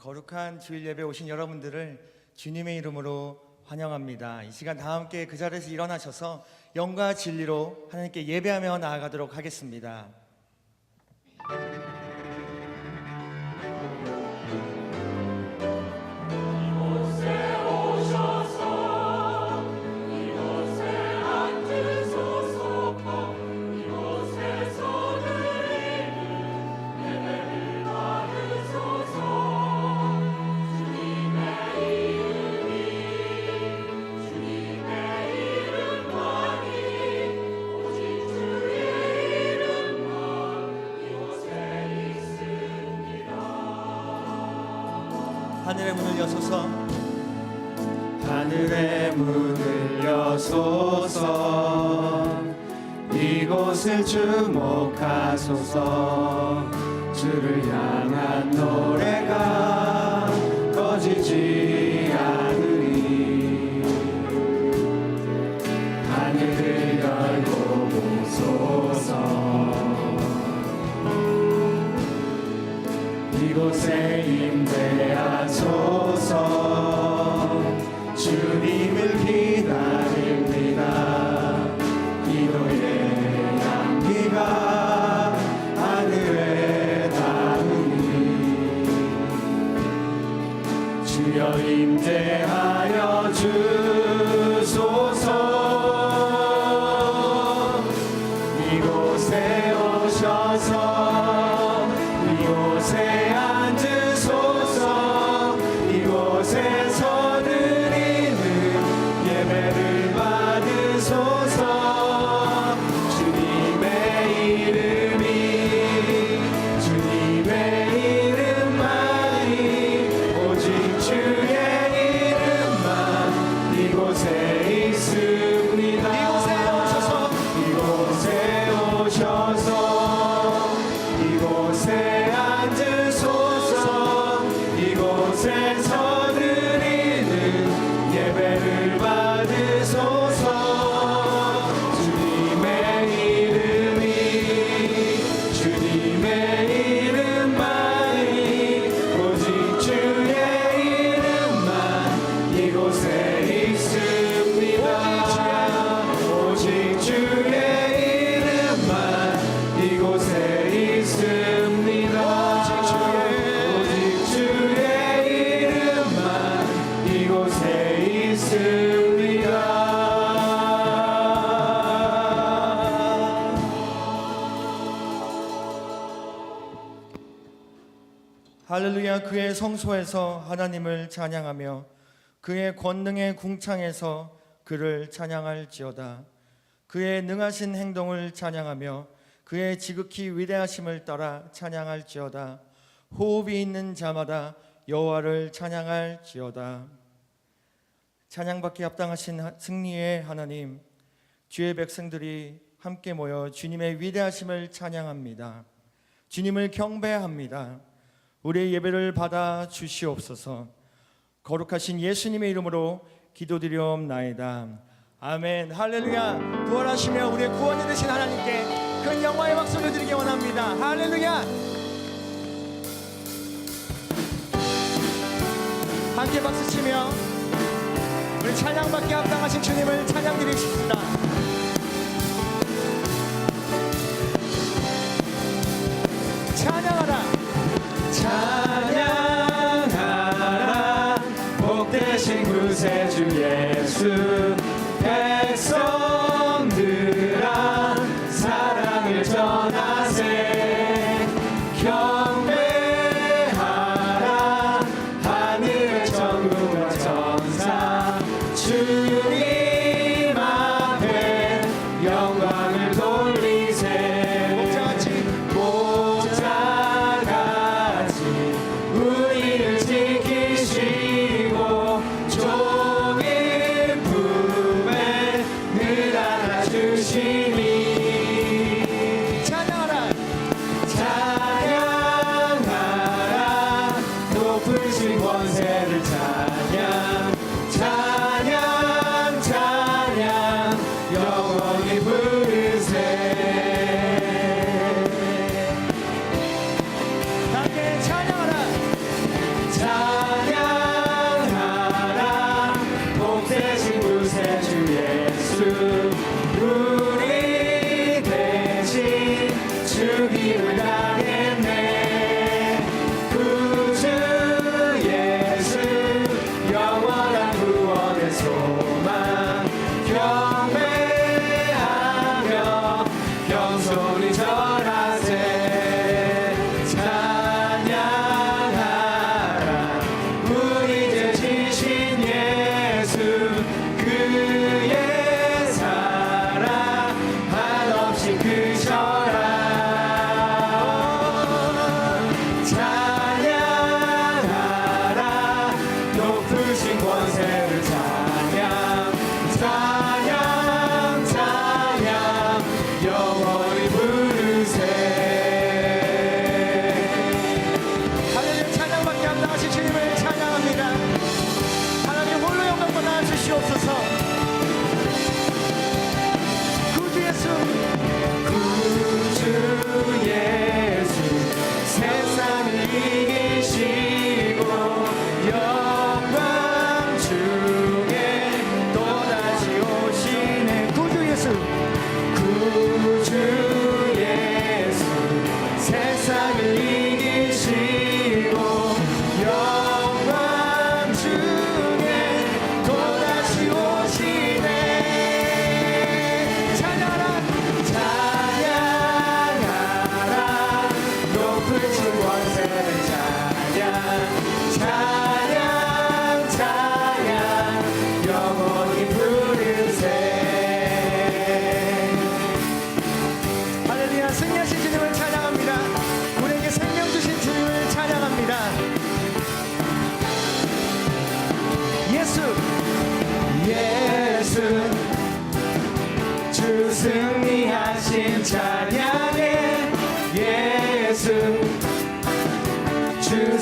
거룩한 주일 예배 오신 여러분들을 주님의 이름으로 환영합니다. 이 시간 다 함께 그 자리에서 일어나셔서 영과 진리로 하나님께 예배하며 나아가도록 하겠습니다. 하늘의 문을 여소서, 하늘의 문을 여소서, 이곳을 주목하소서. 주를 향한 노래가 꺼지지 않으리. 하늘을 열고 보소서. 이곳에 임재하소서. 주님을 기다립니다. 기도의 향기가 하늘에 닿으니 주여 임재하여 주소서. 이곳에 오셔서 이곳에 앉으소서. 이곳에서 드리는 예배를 받으소서. 주님의 이름이 주님의 이름만이 오직 주의 이름만 이곳에 있습니다. 이곳에 오셔서 이곳에 앉으소서. 이곳에서 드리는 예배를 받으소서. 주님의 이름이 주님의 이름만이 오직 주의 이름만 이곳에 있습니다. 오직 주의 이름만 이곳에 있습니다. 오직 주의 이름만 이곳에 있습니다. 할렐루야. 그의 성소에서 하나님을 찬양하며 그의 권능의 궁창에서 그를 찬양할지어다. 그의 능하신 행동을 찬양하며 그의 지극히 위대하심을 따라 찬양할지어다. 호흡이 있는 자마다 여호와를 찬양할지어다. 찬양받기 합당하신 승리의 하나님, 주의 백성들이 함께 모여 주님의 위대하심을 찬양합니다. 주님을 경배합니다. 우리의 예배를 받아 주시옵소서. 거룩하신 예수님의 이름으로 기도드리옵나이다. 아멘. 할렐루야. 부활하시며 우리의 구원이 되신 하나님께 큰 영광의 박수를 드리기 원합니다. 할렐루야. 함께 박수치며 우리 찬양받기 합당하신 주님을 찬양드리십시다. 찬양하라. 찬양하라. 복되신 구세주 예수. 백성들아 사랑을 전하세. 경배하라. 하늘의 천군과 천사 주님 앞에 영광을 돌리세. 목자같이 우리를 지키시고 종의 품에 늘 안아주시니. 찬양하라. 찬양하라. 높으신 권세를 찬양. 찬양 찬양 영원히 부르세. 함께 찬양하라. 찬양하라.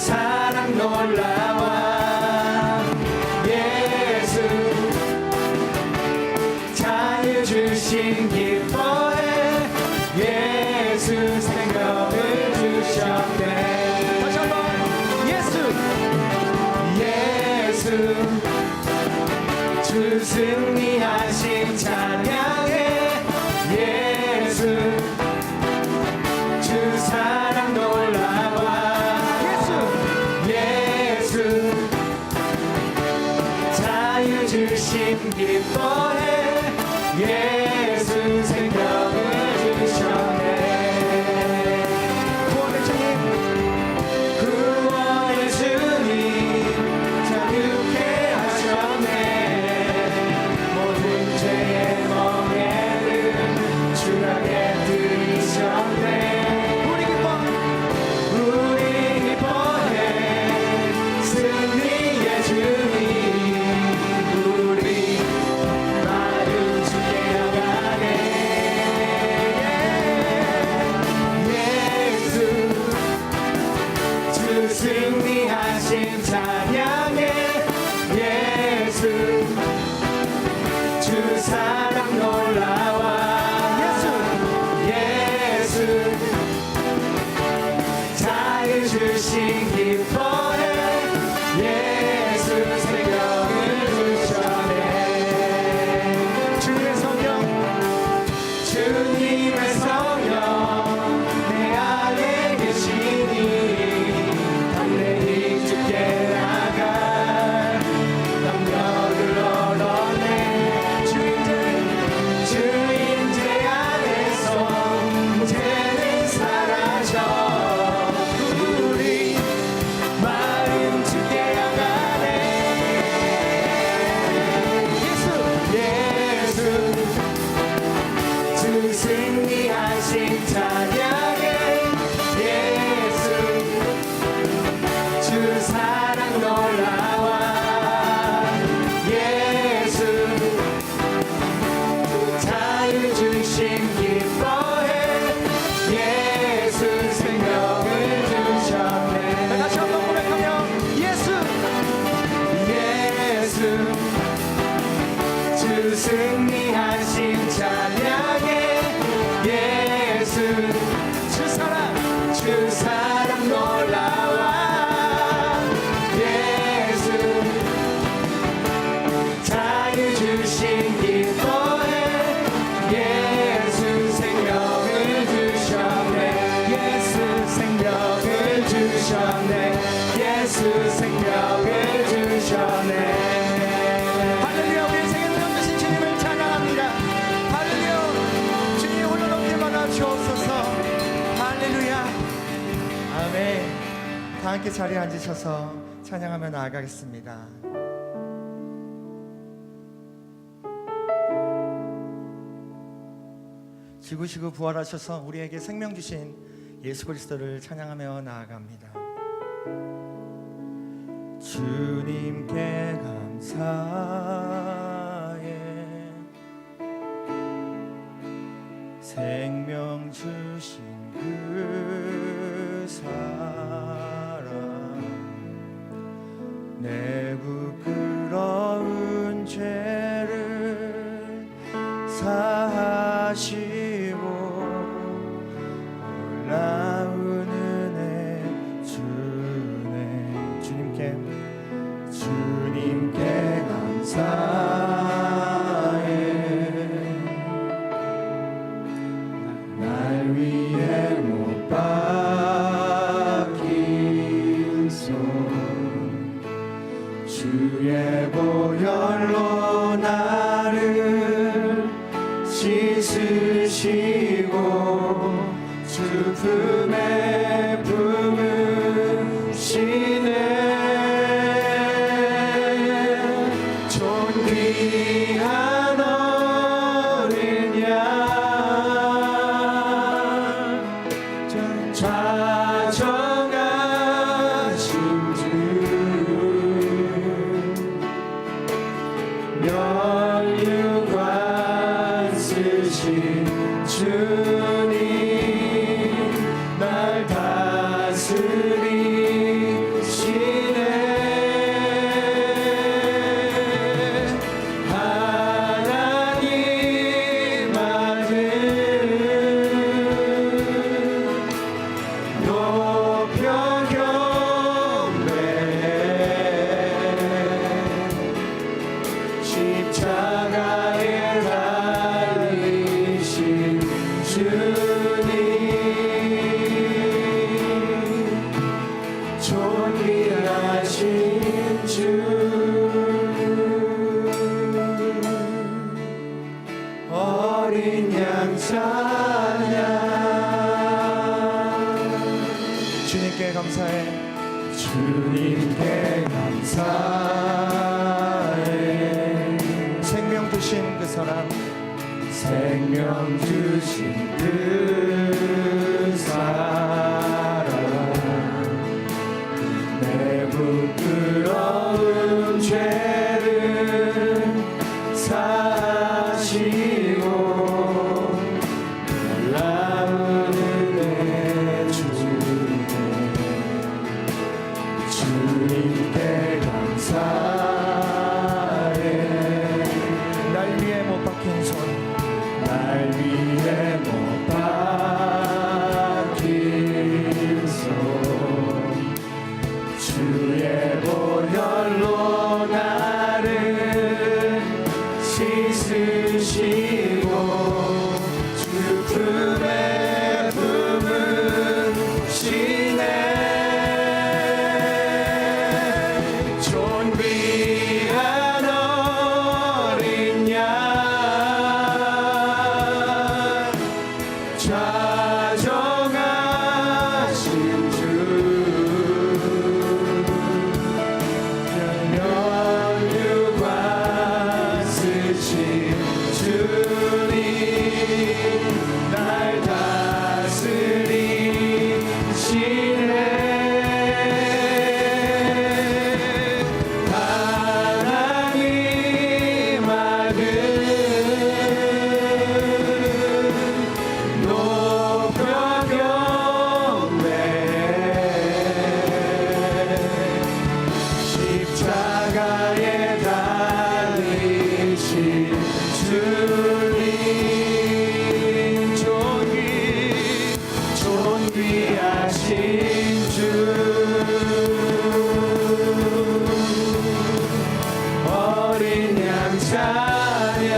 사랑 놀라워 예수 자유 주신 기뻐해 예수 생명을 주셨네 다시 한번 예수 주 승리하신 찬양해 예수 주 사랑 놀라워 예수 자유 주심 기뻐해 예수 생명을 주셨네 구원의 주님 자유케 하셨네 모든 죄의 멍에를 주라게 들이셨네 우리 기뻐해 승리의 주님 우리 마음 주께 나가네 예수 주 승리하신 찬양해 예수 주 사랑 놀라워 예수 자유 주신 기뻐해 예수 생명을 주셨네 주님의 성령 주님의 성령 내 안에 계시니 담대히 주께 나가 능력을 얻어내 주인재 안에서 문제는 사라져 우리 마음 주께 향하네 예수 주 승리하신 찬양해 예수 주 사랑 놀라워 예수 자유 주심 기뻐해 예수 생명을 주셨네 다시 한번 고백하며 예수 주 승리하신 찬양해 예수 주 사랑 놀라워 예수 자유 주신 기뻐해 예수 생명을 주셨네 예수 생명을 주셨네 예수 생명을 주셨네 할렐루야 우리 인생의 능력 되신 주님을 찬양합니다 할렐루야 주님 오늘 높이 받아 주옵소서 할렐루야 아멘. 다 함께 자리에 앉으셔서 찬양하며 나아가겠습니다. 지구시구 부활하셔서 우리에게 생명 주신 예수 그리스도를 찬양하며 나아갑니다. 주님께 감사해 생명 주신 그 사랑 내 부끄러운 죄를 사하시고 놀라운 은혜 주네 주님께 감사해 날 위해 못 박힌 손 주의 보혈로 나를 씻으시고 주 품에 품으시네 존귀한 어린 양 좌정하신 주 면류관 쓰신 주님 날 다스리 어린 양 찬양. 주님께 감사해. 주님께 감사해. 생명 주신 그 사랑, 생명 주신 그 사랑, 내 부끄러운 죄를 사시고 놀라운 은혜 주네. 주님께 감사해. 날 위해 못 박힌 손, 날 위해 못 박힌 손, 주의 보혈로 나를 씻으시고 주 품에 품으시네. 존귀한 어린 양 좌정하신 주, 면류관 쓰신 주님, 날 다스리시네. 하나님 아들 높여 경배, 십자가에 달리신 주님, 존귀하신 주, 어린 양 찬양.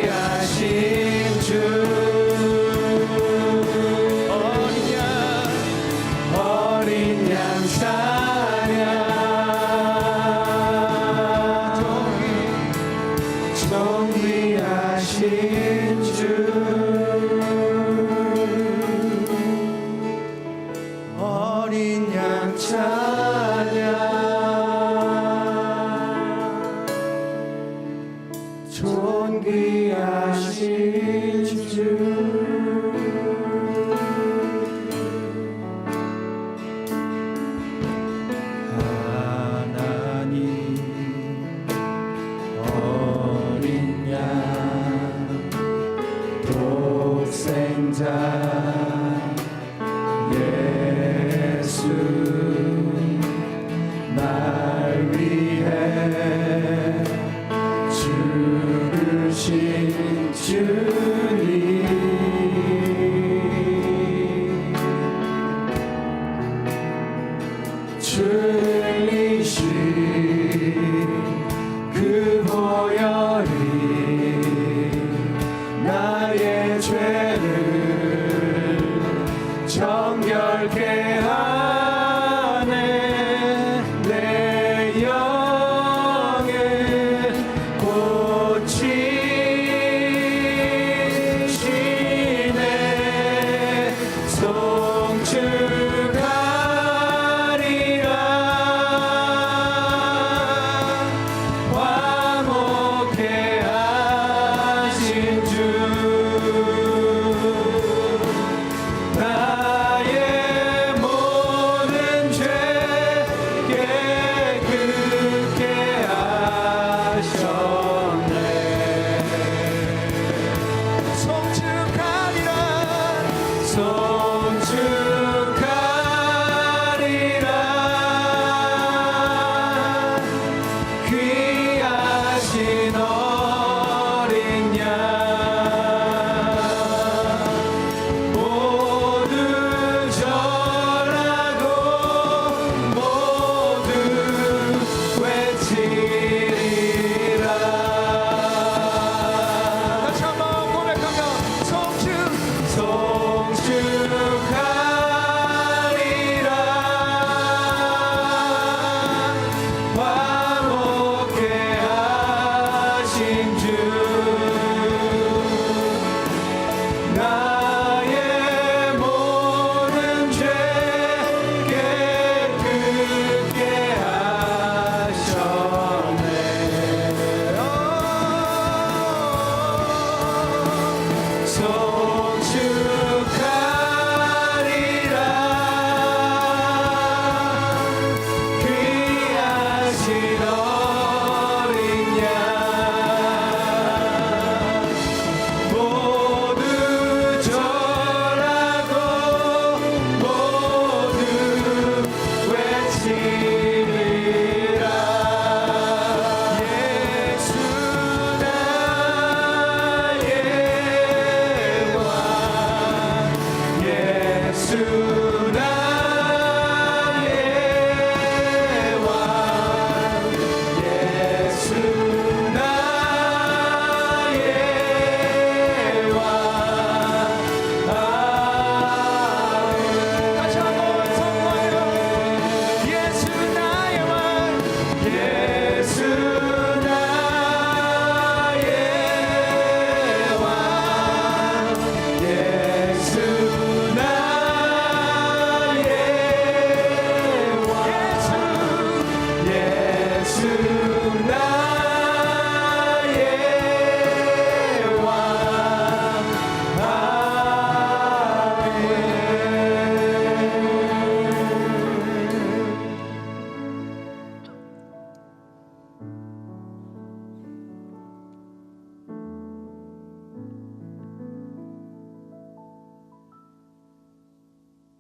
존귀하신 주, 어린 양 찬양. 존귀하신 주, 어린 양 찬양. 존귀하신 주, 하나님 어린 양 독생자 예수, 날 위해 죽으신 주님, 흘리신 그 보혈이 나의 죄를 정결케 하네. 내 영을 고치시네. 송축하리라. 화목해 하신 주, 나의 모든 죄 깨끗게 하셨네. 송축하리라. 송축하리라. 귀하신 어린 양 모두 절하고 모두 외치리라. 다시 한번 고백하며 송축하리라. 화목해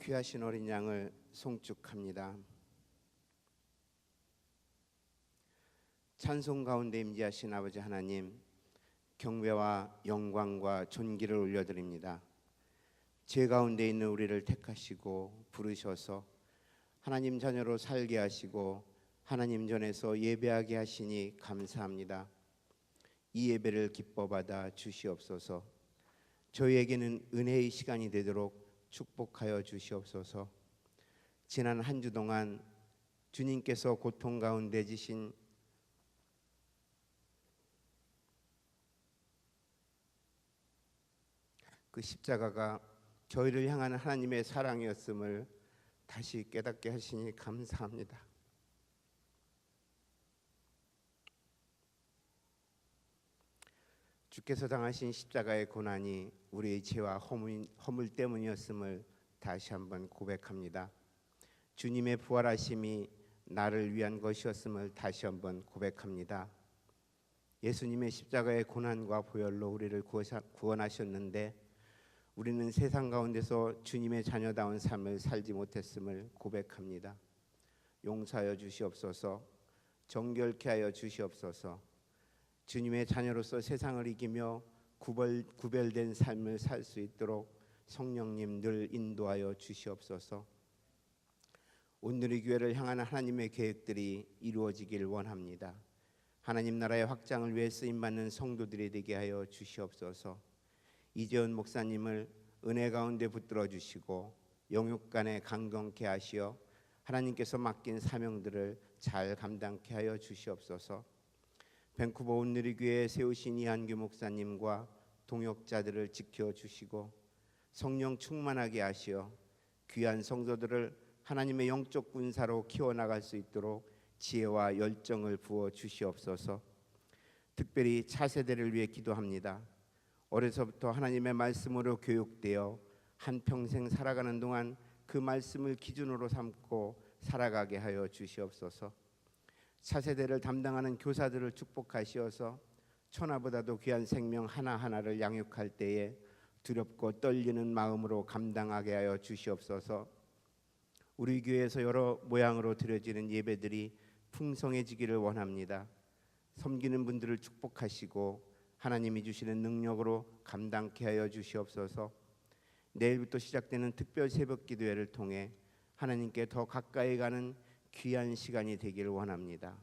귀하신 어린 양을 송축합니다. 찬송 가운데 임재하신 아버지 하나님, 경배와 영광과 존귀를 올려드립니다. 죄 가운데 있는 우리를 택하시고 부르셔서 하나님 자녀로 살게 하시고 하나님 전에서 예배하게 하시니 감사합니다. 이 예배를 기뻐 받아 주시옵소서. 저희에게는 은혜의 시간이 되도록 축복하여 주시옵소서. 지난 한 주 동안 주님께서 고통 가운데 지신 그 십자가가 저희를 향하는 하나님의 사랑이었음을 다시 깨닫게 하시니 감사합니다. 주께서 당하신 십자가의 고난이 우리의 죄와 허물 때문이었음을 다시 한번 고백합니다. 주님의 부활하심이 나를 위한 것이었음을 다시 한번 고백합니다. 예수님의 십자가의 고난과 보혈로 우리를 구원하셨는데 우리는 세상 가운데서 주님의 자녀다운 삶을 살지 못했음을 고백합니다. 용서하여 주시옵소서. 정결케 하여 주시옵소서. 주님의 자녀로서 세상을 이기며 구별된 삶을 살 수 있도록 성령님 늘 인도하여 주시옵소서. 오늘의 교회를 향한 하나님의 계획들이 이루어지길 원합니다. 하나님 나라의 확장을 위해 쓰임받는 성도들이 되게 하여 주시옵소서. 이재훈 목사님을 은혜 가운데 붙들어 주시고 영육간에 강건케 하시어 하나님께서 맡긴 사명들을 잘 감당케 하여 주시옵소서. 밴쿠버 온누리 교회에 세우신 이한규 목사님과 동역자들을 지켜주시고 성령 충만하게 하시어 귀한 성도들을 하나님의 영적 군사로 키워나갈 수 있도록 지혜와 열정을 부어 주시옵소서. 특별히 차세대를 위해 기도합니다. 어려서부터 하나님의 말씀으로 교육되어 한평생 살아가는 동안 그 말씀을 기준으로 삼고 살아가게 하여 주시옵소서. 차세대를 담당하는 교사들을 축복하시어서 천하보다도 귀한 생명 하나하나를 양육할 때에 두렵고 떨리는 마음으로 감당하게 하여 주시옵소서. 우리 교회에서 여러 모양으로 드려지는 예배들이 풍성해지기를 원합니다. 섬기는 분들을 축복하시고 하나님이 주시는 능력으로 감당케 하여 주시옵소서. 내일부터 시작되는 특별 새벽 기도회를 통해 하나님께 더 가까이 가는 귀한 시간이 되기를 원합니다.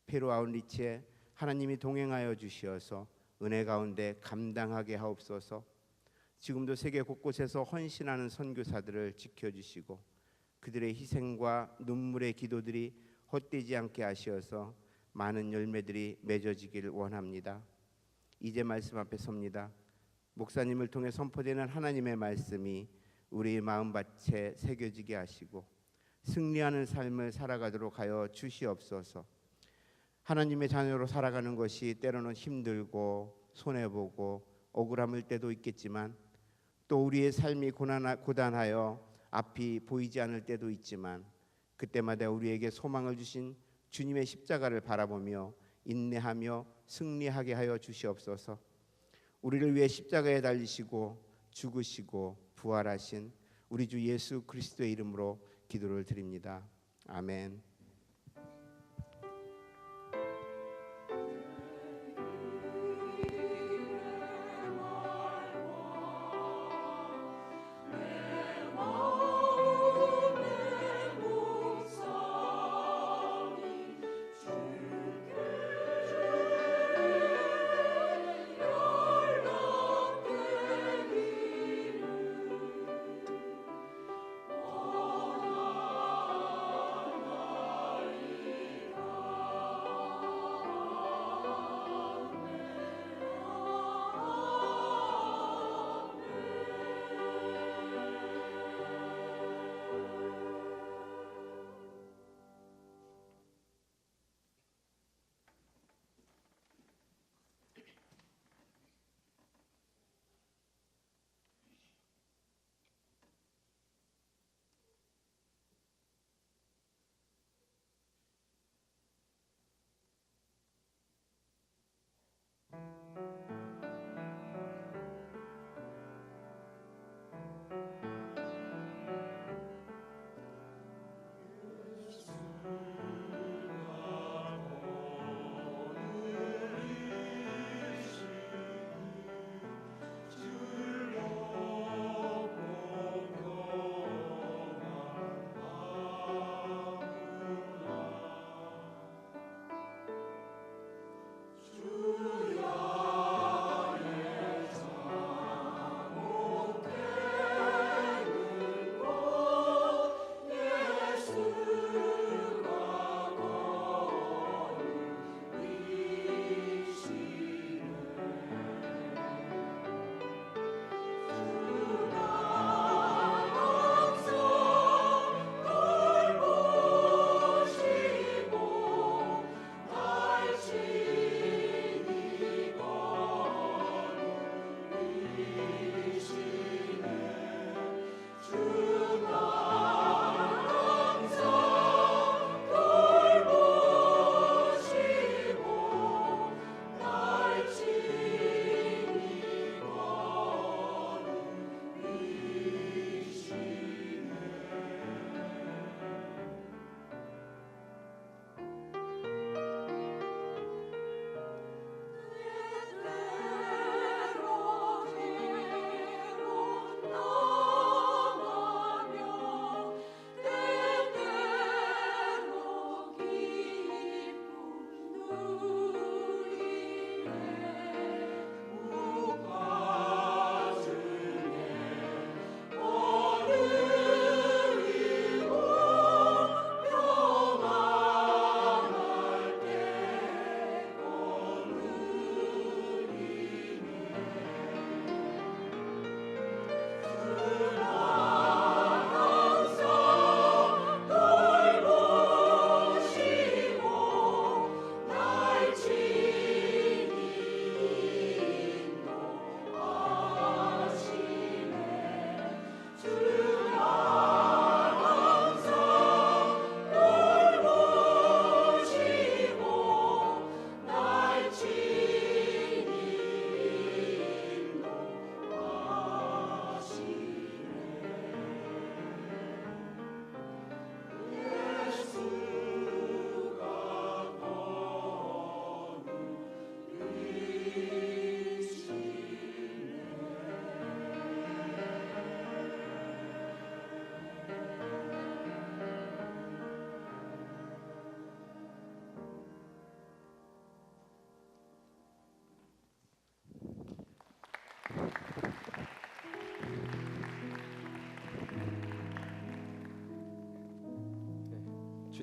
페루 아웃리치에 하나님이 동행하여 주시어서 은혜 가운데 감당하게 하옵소서. 지금도 세계 곳곳에서 헌신하는 선교사들을 지켜주시고 그들의 희생과 눈물의 기도들이 헛되지 않게 하시어서 많은 열매들이 맺어지기를 원합니다. 이제 말씀 앞에 섭니다. 목사님을 통해 선포되는 하나님의 말씀이 우리의 마음밭에 새겨지게 하시고 승리하는 삶을 살아가도록 하여 주시옵소서. 하나님의 자녀로 살아가는 것이 때로는 힘들고 손해보고 억울함일 때도 있겠지만 또 우리의 삶이 고단하여 앞이 보이지 않을 때도 있지만 그때마다 우리에게 소망을 주신 주님의 십자가를 바라보며 인내하며 승리하게 하여 주시옵소서. 우리를 위해 십자가에 달리시고 죽으시고 부활하신 우리 주 예수 그리스도의 이름으로 기도를 드립니다. 아멘.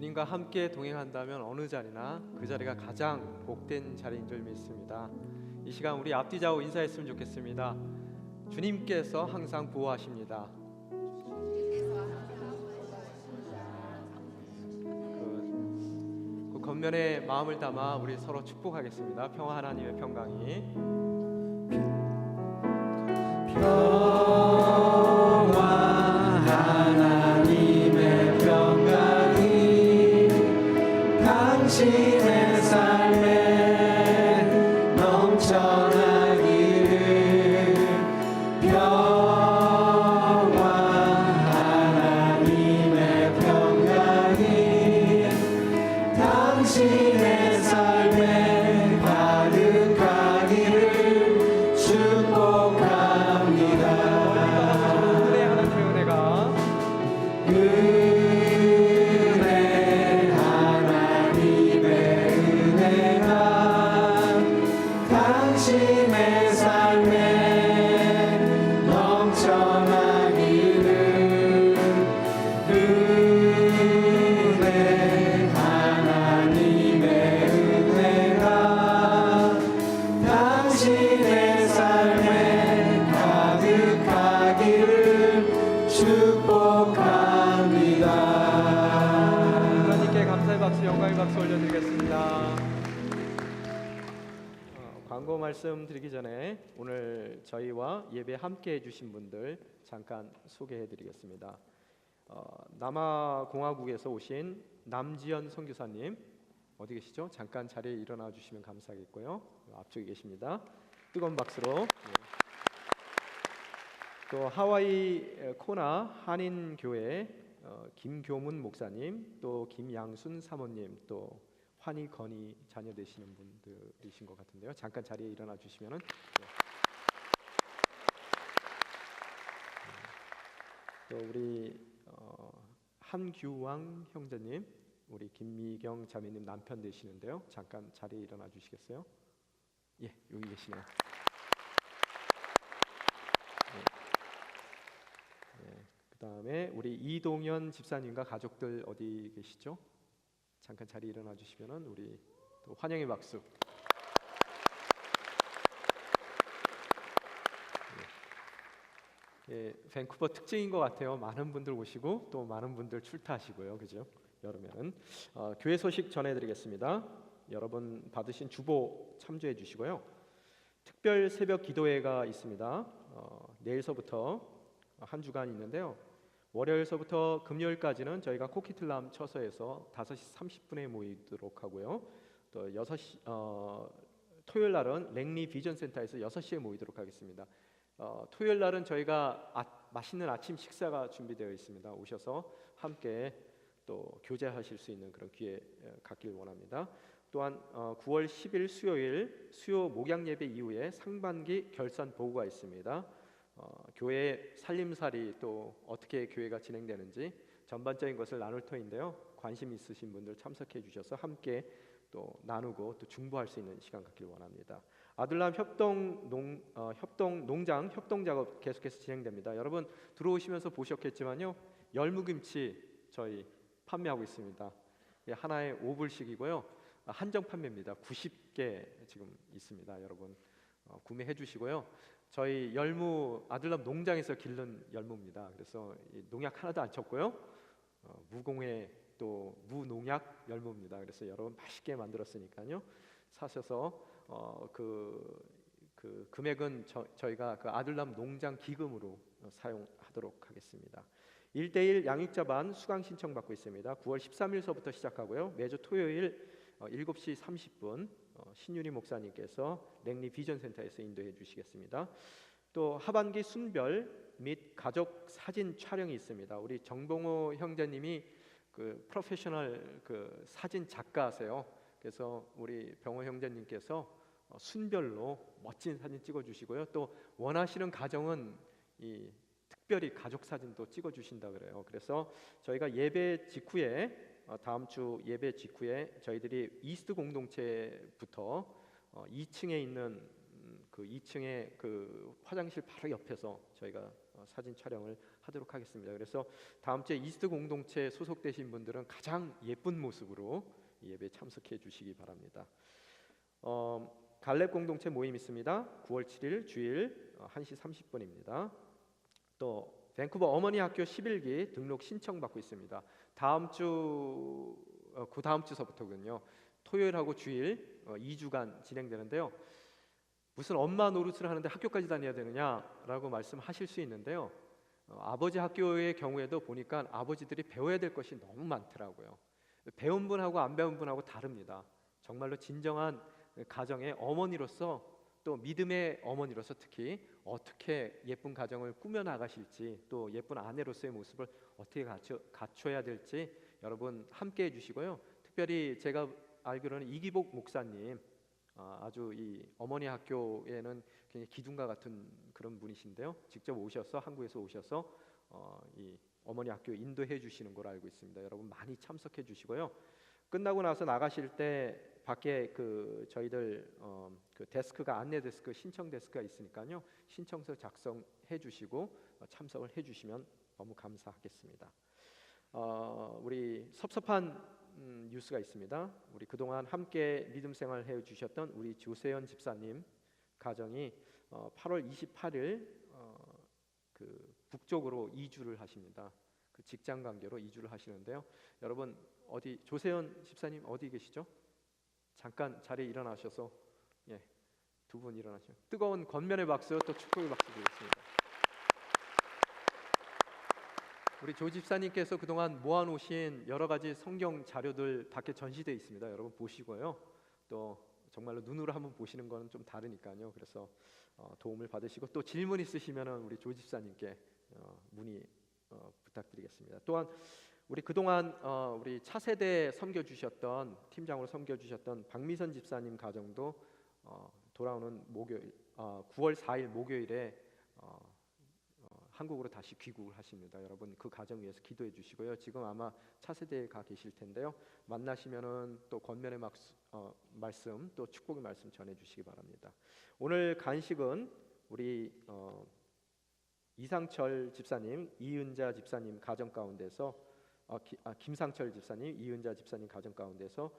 주님과 함께 동행한다면 어느 자리나 그 자리가 가장 복된 자리인 줄 믿습니다. 이 시간 우리 앞뒤 좌우 인사했으면 좋겠습니다. 주님께서 항상 보호하십니다. 그 겉면에 마음을 담아 우리 서로 축복하겠습니다. 평화 하나님의 평강이 하나님의 평강이 당신의 삶에 넘쳐나기를. 평화 하나님의 평강이 당신의 삶에 가득하기를 축복합니다. 은혜 하나님의 은혜가 은혜 하나님의 은혜가 당신의 삶에 넘쳐나기를. 은혜 하나님의 은혜가 당신의 삶에 가득하기를 축복합니다. 하나님께 감사의 박수, 영광의 박수 올려드리겠습니다. 광고 말씀 드리기 전에 오늘 저희와 예배 함께 해주신 분들 잠깐 소개해드리겠습니다. 남아공화국에서 오신 남지연 선교사님 어디 계시죠? 잠깐 자리에 일어나 주시면 감사하겠고요. 앞쪽에 계십니다. 뜨거운 박수로. 또 하와이 코나 한인교회 김교문 목사님, 또 김양순 사모님, 또 환희 건희 자녀 되시는 분들이신 것 같은데요. 잠깐 자리에 일어나 주시면은. 또 우리 한규왕 형제님, 우리 김미경 자매님 남편 되시는데요. 잠깐 자리에 일어나 주시겠어요? 예, 여기 계시네요. 그다음에 우리 이동현 집사님과 가족들 어디 계시죠? 잠깐 자리 일어나 주시면은 우리 또 환영의 박수. 밴쿠버 특징인 것 같아요. 많은 분들 오시고 또 많은 분들 출타하시고요, 그죠? 여름에는 교회 소식 전해드리겠습니다. 여러분 받으신 주보 참조해 주시고요. 특별 새벽 기도회가 있습니다. 내일서부터 한 주간 있는데요. 월요일서부터 금요일까지는 저희가 코키틀람 처소에서 5시 30분에 모이도록 하고요. 또 6시 토요일 날은 랭리 비전 센터에서 6시에 모이도록 하겠습니다. 토요일 날은 저희가 맛있는 아침 식사가 준비되어 있습니다. 오셔서 함께 또 교제하실 수 있는 그런 기회 갖길 원합니다. 또한 9월 10일 수요일 수요 목양 예배 이후에 상반기 결산 보고가 있습니다. 교회 살림살이 또 어떻게 교회가 진행되는지 전반적인 것을 나눌 터인데요. 관심 있으신 분들 참석해 주셔서 함께 또 나누고 또 중보할 수 있는 시간 갖길 원합니다. 아들람 협동 농장 협동 작업 계속해서 진행됩니다. 여러분 들어오시면서 보셨겠지만요, 열무김치 저희 판매하고 있습니다. 하나에 5불씩이고요. 한정 판매입니다. 90개 지금 있습니다. 여러분 구매해 주시고요. 저희 열무 아들람 농장에서 기른 열무입니다. 그래서 농약 하나도 안 쳤고요. 무공해 또 무농약 열무입니다. 그래서 여러분 맛있게 만들었으니까요. 사셔서 그 금액은 저희가 그 아들람 농장 기금으로 사용하도록 하겠습니다. 1:1 양육자반 수강 신청 받고 있습니다. 9월 13일서부터 시작하고요. 매주 토요일 7시 30분 신유리 목사님께서 랭리 비전 센터에서 인도해 주시겠습니다. 또 하반기 순별 및 가족 사진 촬영이 있습니다. 우리 정봉호 형제님이 그 프로페셔널 그 사진 작가세요. 그래서 우리 병호 형제님께서 순별로 멋진 사진 찍어 주시고요. 또 원하시는 가정은 이 특별히 가족 사진도 찍어 주신다 그래요. 그래서 저희가 예배 직후에 다음 주 예배 직후에 저희들이 이스트 공동체부터 2층에 있는 그 2층에 그 화장실 바로 옆에서 저희가 사진 촬영을 하도록 하겠습니다. 그래서 다음 주에 이스트 공동체 소속되신 분들은 가장 예쁜 모습으로 이 예배에 참석해 주시기 바랍니다. 갈렙 공동체 모임 있습니다. 9월 7일 주일 1시 30분입니다. 또 밴쿠버 어머니 학교 11기 등록 신청 받고 있습니다. 그 다음 주서부터군요. 토요일하고 주일 2주간 진행되는데요. 무슨 엄마 노릇을 하는데 학교까지 다녀야 되느냐라고 말씀하실 수 있는데요. 아버지 학교의 경우에도 보니까 아버지들이 배워야 될 것이 너무 많더라고요. 배운 분하고 안 배운 분하고 다릅니다. 정말로 진정한 가정의 어머니로서 또 믿음의 어머니로서 특히 어떻게 예쁜 가정을 꾸며 나가실지 또 예쁜 아내로서의 모습을 어떻게 갖춰야 될지 여러분 함께 해주시고요. 특별히 제가 알기로는 이기복 목사님 아주 이 어머니 학교에는 굉장히 기둥과 같은 그런 분이신데요. 직접 오셔서 한국에서 오셔서 이 어머니 학교 인도해 주시는 걸 알고 있습니다. 여러분 많이 참석해 주시고요. 끝나고 나서 나가실 때 밖에 저희들 그 데스크가 안내 데스크 신청 데스크가 있으니까요. 신청서 작성해 주시고 참석을 해 주시면 너무 감사하겠습니다. 우리 섭섭한 뉴스가 있습니다. 우리 그동안 함께 믿음 생활 해 주셨던 우리 조세현 집사님 가정이 8월 28일 그 북쪽으로 이주를 하십니다. 그 직장 관계로 이주를 하시는데요. 여러분 어디 조세현 집사님 어디 계시죠? 잠깐 자리에 일어나셔서 두 분 일어나시면 뜨거운 권면의 박수 또 축복의 박수 드리겠습니다. 우리 조 집사님께서 그동안 모아놓으신 여러 가지 성경 자료들 밖에 전시되어 있습니다. 여러분 보시고요. 또 정말로 눈으로 한번 보시는 거는 좀 다르니까요. 그래서 도움을 받으시고 또 질문 있으시면은 우리 조 집사님께 문의 부탁드리겠습니다. 또한 우리 그동안 우리 차세대 섬겨주셨던 팀장으로 섬겨주셨던 박미선 집사님 가정도 돌아오는 목요일 9월 4일 목요일에 한국으로 다시 귀국을 하십니다. 여러분 그 가정 위해서 기도해 주시고요. 지금 아마 차세대에 가 계실 텐데요. 만나시면은 또 권면의 말씀 또 축복의 말씀 전해 주시기 바랍니다. 오늘 간식은 우리 이상철 집사님, 이은자 집사님 가정 가운데서 김상철 집사님, 이은자 집사님 가정 가운데서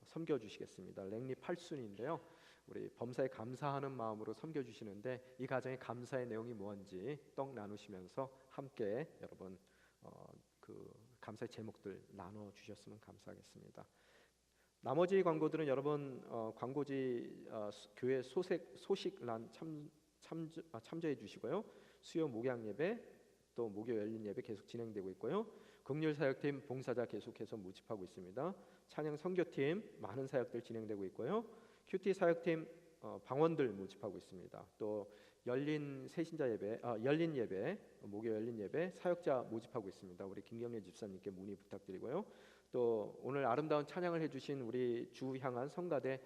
섬겨 주시겠습니다. 랭리 8순인데요. 우리 범사에 감사하는 마음으로 섬겨 주시는데 이 가정의 감사의 내용이 뭔지 떡 나누시면서 함께 여러분 그 감사의 제목들 나눠 주셨으면 감사하겠습니다. 나머지 광고들은 여러분 광고지 교회 소식란 참조해 주시고요. 수요 목양 예배 또 목요 열린 예배 계속 진행되고 있고요. 긍휼 사역팀 봉사자 계속해서 모집하고 있습니다. 찬양 선교팀 많은 사역들 진행되고 있고요. 큐티 사역팀 방원들 모집하고 있습니다. 또 열린 새신자 예배, 열린 예배, 목요 열린 예배 사역자 모집하고 있습니다. 우리 김경래 집사님께 문의 부탁드리고요. 또 오늘 아름다운 찬양을 해주신 우리 주 향한 성가대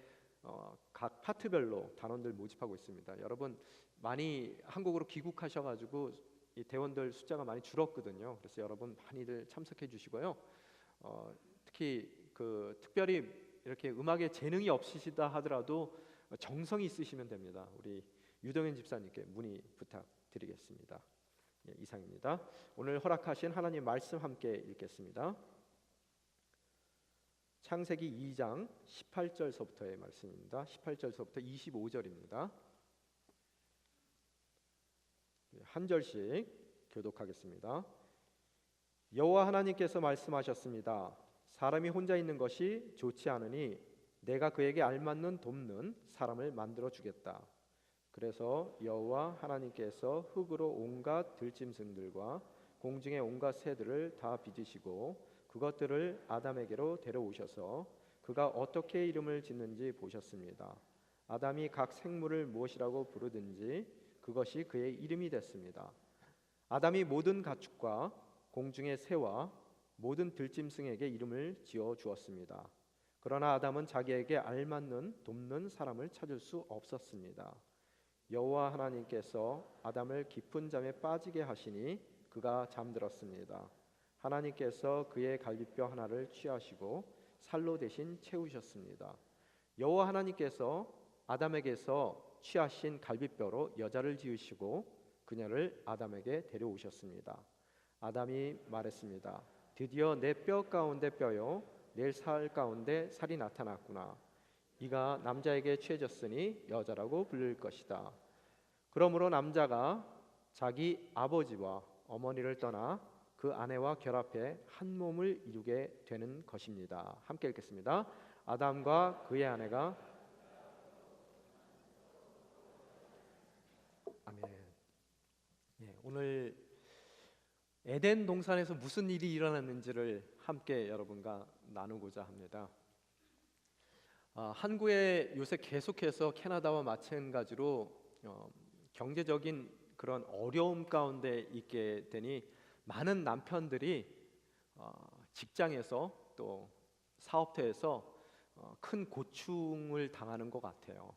각 파트별로 단원들 모집하고 있습니다. 여러분 많이 한국으로 귀국하셔가지고 이 대원들 숫자가 많이 줄었거든요. 그래서 여러분 많이들 참석해 주시고요. 특히 특별히 이렇게 음악에 재능이 없으시다 하더라도 정성이 있으시면 됩니다. 우리 유동현 집사님께 문의 부탁드리겠습니다. 이상입니다. 오늘 허락하신 하나님 말씀 함께 읽겠습니다. 창세기 2장 18절서부터의 말씀입니다. 18절서부터 25절입니다. 한 절씩 교독하겠습니다. 여호와 하나님께서 말씀하셨습니다. 사람이 혼자 있는 것이 좋지 않으니 내가 그에게 알맞는 돕는 사람을 만들어 주겠다. 그래서 여호와 하나님께서 흙으로 온갖 들짐승들과 공중의 온갖 새들을 다 빚으시고 그것들을 아담에게로 데려오셔서 그가 어떻게 이름을 짓는지 보셨습니다. 아담이 각 생물을 무엇이라고 부르든지 그것이 그의 이름이 됐습니다. 아담이 모든 가축과 공중의 새와 모든 들짐승에게 이름을 지어 주었습니다. 그러나 아담은 자기에게 알맞는 돕는 사람을 찾을 수 없었습니다. 여호와 하나님께서 아담을 깊은 잠에 빠지게 하시니 그가 잠들었습니다. 하나님께서 그의 갈비뼈 하나를 취하시고 살로 대신 채우셨습니다. 여호와 하나님께서 아담에게서 취하신 갈비뼈로 여자를 지으시고 그녀를 아담에게 데려오셨습니다. 아담이 말했습니다. 드디어 내 뼈 가운데 뼈요 내 살 가운데 살이 나타났구나. 이가 남자에게 취해졌으니 여자라고 부를 것이다. 그러므로 남자가 자기 아버지와 어머니를 떠나 그 아내와 결합해 한 몸을 이루게 되는 것입니다. 함께 읽겠습니다. 아담과 그의 아내가 아멘. 예, 오늘 에덴 동산에서 무슨 일이 일어났는지를 함께 여러분과 나누고자 합니다. 한국에 요새 계속해서 캐나다와 마찬가지로 경제적인 그런 어려움 가운데 있게 되니 많은 남편들이 직장에서 또 사업터에서 큰 고충을 당하는 것 같아요.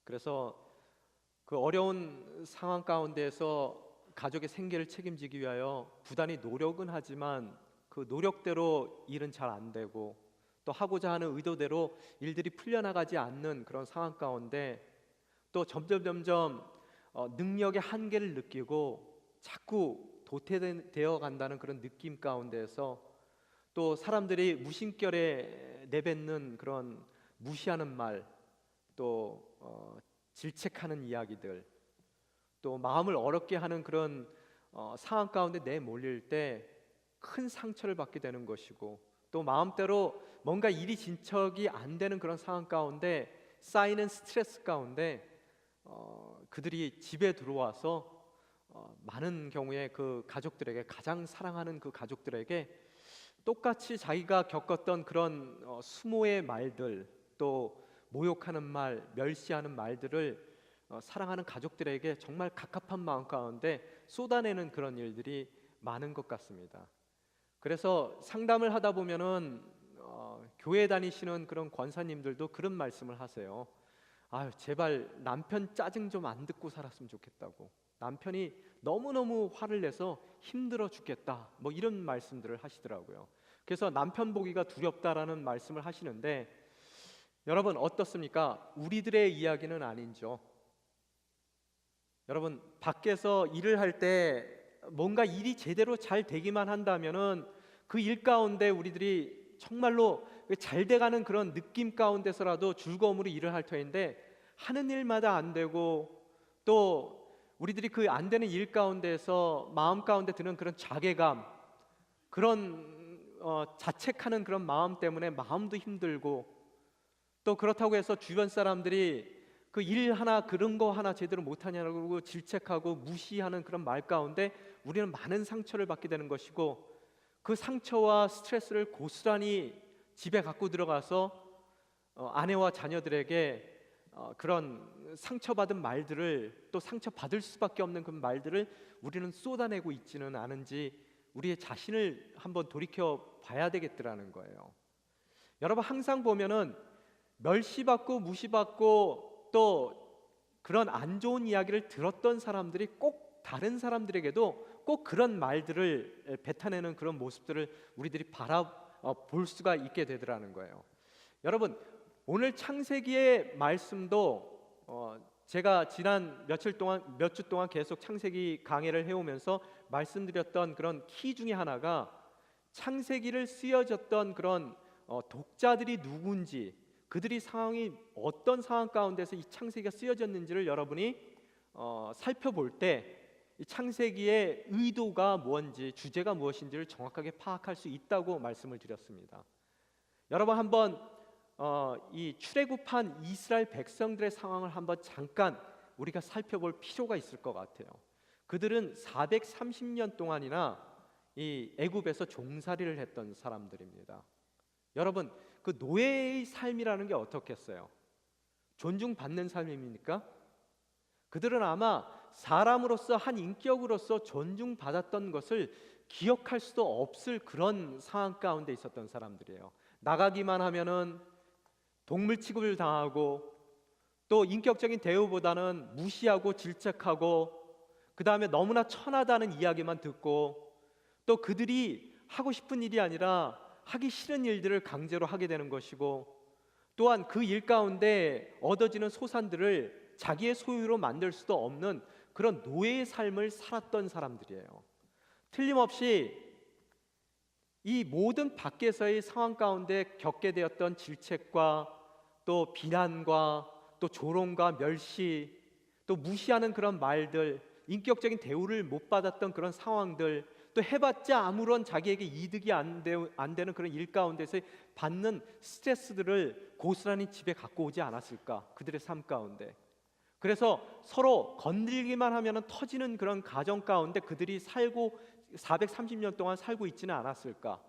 그래서 그 어려운 상황 가운데에서 가족의 생계를 책임지기 위하여 부단히 노력은 하지만 그 노력대로 일은 잘 안 되고 또 하고자 하는 의도대로 일들이 풀려나가지 않는 그런 상황 가운데 또 점점 능력의 한계를 느끼고 자꾸 도태되어 간다는 그런 느낌 가운데에서 또 사람들이 무심결에 내뱉는 그런 무시하는 말, 또 질책하는 이야기들, 또 마음을 어렵게 하는 그런 상황 가운데 내몰릴 때 큰 상처를 받게 되는 것이고 또 마음대로 뭔가 일이 진척이 안 되는 그런 상황 가운데 쌓이는 스트레스 가운데 그들이 집에 들어와서 많은 경우에 그 가족들에게 가장 사랑하는 그 가족들에게 똑같이 자기가 겪었던 그런 수모의 말들 또 모욕하는 말, 멸시하는 말들을 사랑하는 가족들에게 정말 갑갑한 마음 가운데 쏟아내는 그런 일들이 많은 것 같습니다. 그래서 상담을 하다 보면은 교회 다니시는 그런 권사님들도 그런 말씀을 하세요. 아유, 제발 남편 짜증 좀 안 듣고 살았으면 좋겠다고. 남편이 너무너무 화를 내서 힘들어 죽겠다. 뭐 이런 말씀들을 하시더라고요. 그래서 남편 보기가 두렵다라는 말씀을 하시는데 여러분 어떻습니까? 우리들의 이야기는 아니죠. 여러분 밖에서 일을 할 때 뭔가 일이 제대로 잘 되기만 한다면은 그 일 가운데 우리들이 정말로 잘 돼가는 그런 느낌 가운데서라도 즐거움으로 일을 할 터인데 하는 일마다 안 되고 또 우리들이 그 안 되는 일 가운데서 마음 가운데 드는 그런 자괴감, 그런 자책하는 그런 마음 때문에 마음도 힘들고 또 그렇다고 해서 주변 사람들이 그 일 하나 그런 거 하나 제대로 못하냐고 질책하고 무시하는 그런 말 가운데 우리는 많은 상처를 받게 되는 것이고 그 상처와 스트레스를 고스란히 집에 갖고 들어가서 아내와 자녀들에게 그런 상처받은 말들을 또 상처받을 수밖에 없는 그 말들을 우리는 쏟아내고 있지는 않은지 우리의 자신을 한번 돌이켜 봐야 되겠더라는 거예요. 여러분 항상 보면은 멸시받고 무시받고 또 그런 안 좋은 이야기를 들었던 사람들이 꼭 다른 사람들에게도 꼭 그런 말들을 뱉어내는 그런 모습들을 우리들이 바라볼 수가 있게 되더라는 거예요. 여러분 오늘 창세기의 말씀도 제가 지난 몇 주 동안 계속 창세기 강해를 해오면서 말씀드렸던 그런 키 중에 하나가 창세기를 쓰여졌던 그런 독자들이 누군지 그들이 상황이 어떤 상황 가운데서 이 창세기가 쓰여졌는지를 여러분이 살펴볼 때 이 창세기의 의도가 뭔지 주제가 무엇인지를 정확하게 파악할 수 있다고 말씀을 드렸습니다. 여러분 한번 이 출애굽한 이스라엘 백성들의 상황을 한번 잠깐 우리가 살펴볼 필요가 있을 것 같아요. 그들은 430년 동안이나 이 애굽에서 종살이를 했던 사람들입니다. 여러분 그 노예의 삶이라는 게 어떻겠어요? 존중받는 삶입니까? 그들은 아마 사람으로서 한 인격으로서 존중받았던 것을 기억할 수도 없을 그런 상황 가운데 있었던 사람들이에요. 나가기만 하면은 동물 취급을 당하고 또 인격적인 대우보다는 무시하고 질책하고 그 다음에 너무나 천하다는 이야기만 듣고 또 그들이 하고 싶은 일이 아니라 하기 싫은 일들을 강제로 하게 되는 것이고 또한 그 일 가운데 얻어지는 소산들을 자기의 소유로 만들 수도 없는 그런 노예의 삶을 살았던 사람들이에요. 틀림없이 이 모든 밖에서의 상황 가운데 겪게 되었던 질책과 또 비난과 또 조롱과 멸시, 또 무시하는 그런 말들, 인격적인 대우를 못 받았던 그런 상황들, 또 해봤자 아무런 자기에게 이득이 안 되는 그런 일 가운데서 받는 스트레스들을 고스란히 집에 갖고 오지 않았을까, 그들의 삶 가운데. 그래서 서로 건들기만 하면 터지는 그런 가정 가운데 그들이 살고 430년 동안 살고 있지는 않았을까.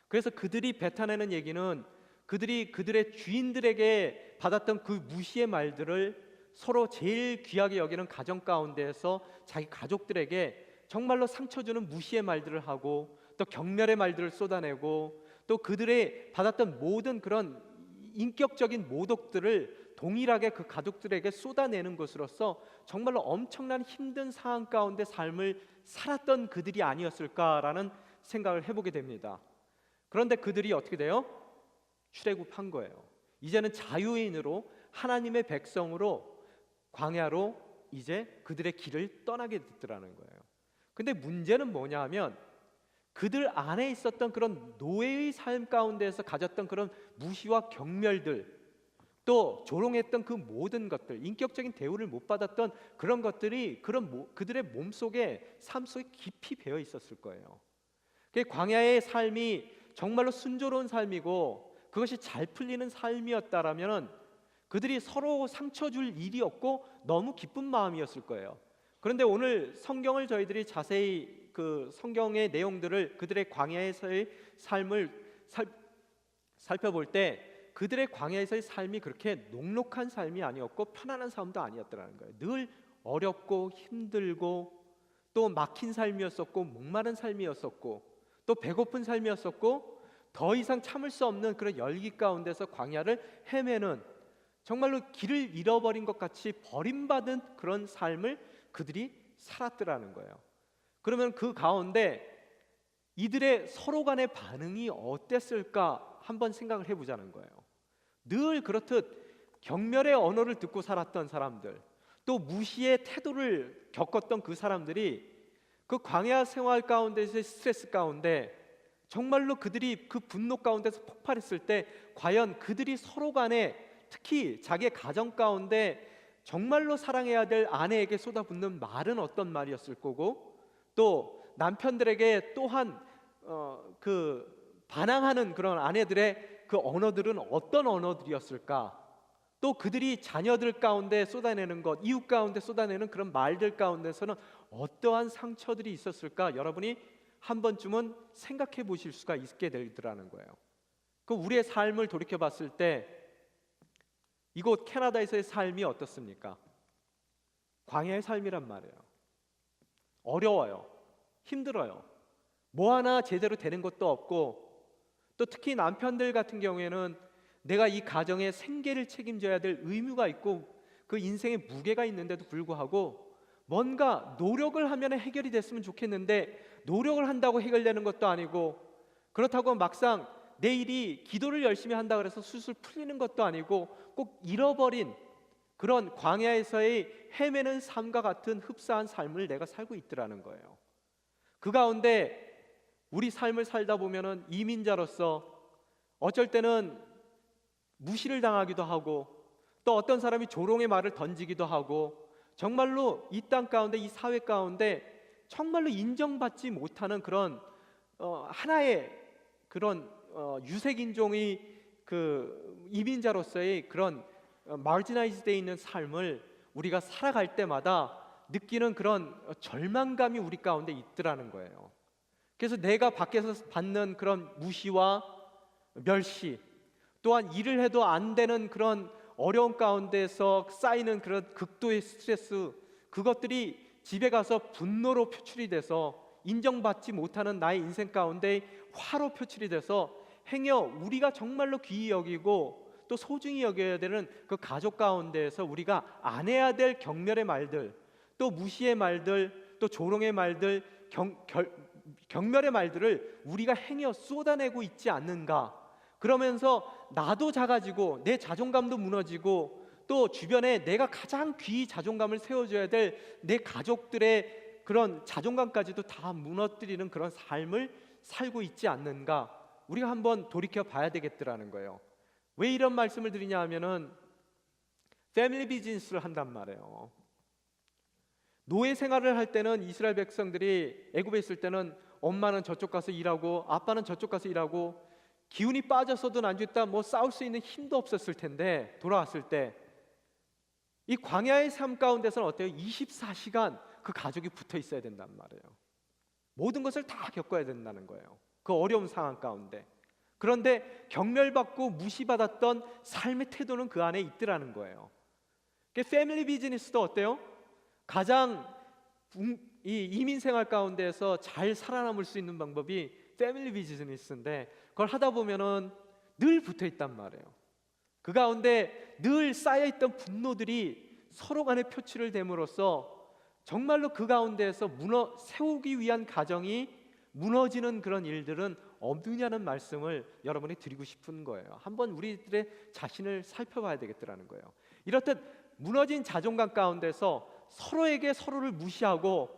그래서 그들이 뱉어내는 얘기는 그들이 그들의 주인들에게 받았던 그 무시의 말들을 서로 제일 귀하게 여기는 가정 가운데에서 자기 가족들에게 정말로 상처 주는 무시의 말들을 하고, 또 경멸의 말들을 쏟아내고, 또 그들의 받았던 모든 그런 인격적인 모독들을 동일하게 그 가족들에게 쏟아내는 것으로서 정말로 엄청난 힘든 상황 가운데 삶을 살았던 그들이 아니었을까라는 생각을 해보게 됩니다. 그런데 그들이 어떻게 돼요? 출애굽한 거예요. 이제는 자유인으로 하나님의 백성으로 광야로 이제 그들의 길을 떠나게 됐더라는 거예요. 근데 문제는 뭐냐 하면 그들 안에 있었던 그런 노예의 삶 가운데에서 가졌던 그런 무시와 경멸들, 또 조롱했던 그 모든 것들, 인격적인 대우를 못 받았던 그런 것들이 그들의 몸속에, 삶 속에 깊이 배어 있었을 거예요. 광야의 삶이 정말로 순조로운 삶이고 그것이 잘 풀리는 삶이었다라면 그들이 서로 상처 줄 일이 없고 너무 기쁜 마음이었을 거예요. 그런데 오늘 성경을 저희들이 자세히 그 성경의 내용들을, 그들의 광야에서의 삶을 살펴볼 때 그들의 광야에서의 삶이 그렇게 녹록한 삶이 아니었고 편안한 삶도 아니었더라는 거예요. 늘 어렵고 힘들고 또 막힌 삶이었었고 목마른 삶이었었고 또 배고픈 삶이었었고 더 이상 참을 수 없는 그런 열기 가운데서 광야를 헤매는, 정말로 길을 잃어버린 것 같이 버림받은 그런 삶을 그들이 살았더라는 거예요. 그러면 그 가운데 이들의 서로 간의 반응이 어땠을까 한번 생각을 해보자는 거예요. 늘 그렇듯 경멸의 언어를 듣고 살았던 사람들, 또 무시의 태도를 겪었던 그 사람들이 그 광야 생활 가운데서의 스트레스 가운데 정말로 그들이 그 분노 가운데서 폭발했을 때 과연 그들이 서로 간에, 특히 자기의 가정 가운데 정말로 사랑해야 될 아내에게 쏟아붓는 말은 어떤 말이었을 거고, 또 남편들에게 또한 그 반항하는 그런 아내들의 그 언어들은 어떤 언어들이었을까? 또 그들이 자녀들 가운데 쏟아내는 것, 이웃 가운데 쏟아내는 그런 말들 가운데서는 어떠한 상처들이 있었을까? 여러분이 한 번쯤은 생각해 보실 수가 있게 되더라는 거예요. 그 우리의 삶을 돌이켜 봤을 때 이곳 캐나다에서의 삶이 어떻습니까? 광야의 삶이란 말이에요. 어려워요. 힘들어요. 뭐 하나 제대로 되는 것도 없고, 또 특히 남편들 같은 경우에는 내가 이 가정의 생계를 책임져야 될 의무가 있고 그 인생에 무게가 있는데도 불구하고 뭔가 노력을 하면 해결이 됐으면 좋겠는데 노력을 한다고 해결되는 것도 아니고, 그렇다고 막상 내일이 기도를 열심히 한다 그래서 술술 풀리는 것도 아니고 꼭 잃어버린 그런 광야에서의 헤매는 삶과 같은 흡사한 삶을 내가 살고 있더라는 거예요. 그 가운데 우리 삶을 살다 보면은 이민자로서 어쩔 때는 무시를 당하기도 하고, 또 어떤 사람이 조롱의 말을 던지기도 하고, 정말로 이 땅 가운데, 이 사회 가운데 정말로 인정받지 못하는 그런 하나의 그런 유색인종의 그 이민자로서의 그런 마지나이즈되어 있는 삶을 우리가 살아갈 때마다 느끼는 그런 절망감이 우리 가운데 있더라는 거예요. 그래서 내가 밖에서 받는 그런 무시와 멸시, 또한 일을 해도 안 되는 그런 어려운 가운데서 쌓이는 그런 극도의 스트레스, 그것들이 집에 가서 분노로 표출이 돼서 인정받지 못하는 나의 인생 가운데 화로 표출이 돼서 행여 우리가 정말로 귀히 여기고 또 소중히 여겨야 되는 그 가족 가운데에서 우리가 안 해야 될 경멸의 말들, 또 무시의 말들, 또 조롱의 말들, 경멸의 말들을 우리가 행여 쏟아내고 있지 않는가. 그러면서 나도 작아지고 내 자존감도 무너지고 또 주변에 내가 가장 귀히 자존감을 세워줘야 될 내 가족들의 그런 자존감까지도 다 무너뜨리는 그런 삶을 살고 있지 않는가, 우리가 한번 돌이켜 봐야 되겠더라는 거예요. 왜 이런 말씀을 드리냐 하면은 패밀리 비즈니스를 한단 말이에요. 노예 생활을 할 때는 이스라엘 백성들이 애굽에 있을 때는 엄마는 저쪽 가서 일하고 아빠는 저쪽 가서 일하고 기운이 빠졌어도 난주했다 뭐 싸울 수 있는 힘도 없었을 텐데, 돌아왔을 때 이 광야의 삶 가운데서는 어때요? 24시간 그 가족이 붙어 있어야 된단 말이에요. 모든 것을 다 겪어야 된다는 거예요. 그 어려운 상황 가운데. 그런데 경멸받고 무시받았던 삶의 태도는 그 안에 있더라는 거예요. 패밀리 비즈니스도 어때요? 가장 이 이민 생활 가운데서 잘 살아남을 수 있는 방법이 패밀리 비즈니스인데, 그걸 하다 보면은 늘 붙어 있단 말이에요. 그 가운데 늘 쌓여 있던 분노들이 서로 간에 표출을 됨으로써 정말로 그 가운데에서 세우기 위한 가정이 무너지는 그런 일들은 없느냐는 말씀을 여러분이 드리고 싶은 거예요. 한번 우리들의 자신을 살펴봐야 되겠더라는 거예요. 이렇듯 무너진 자존감 가운데서 서로에게 서로를 무시하고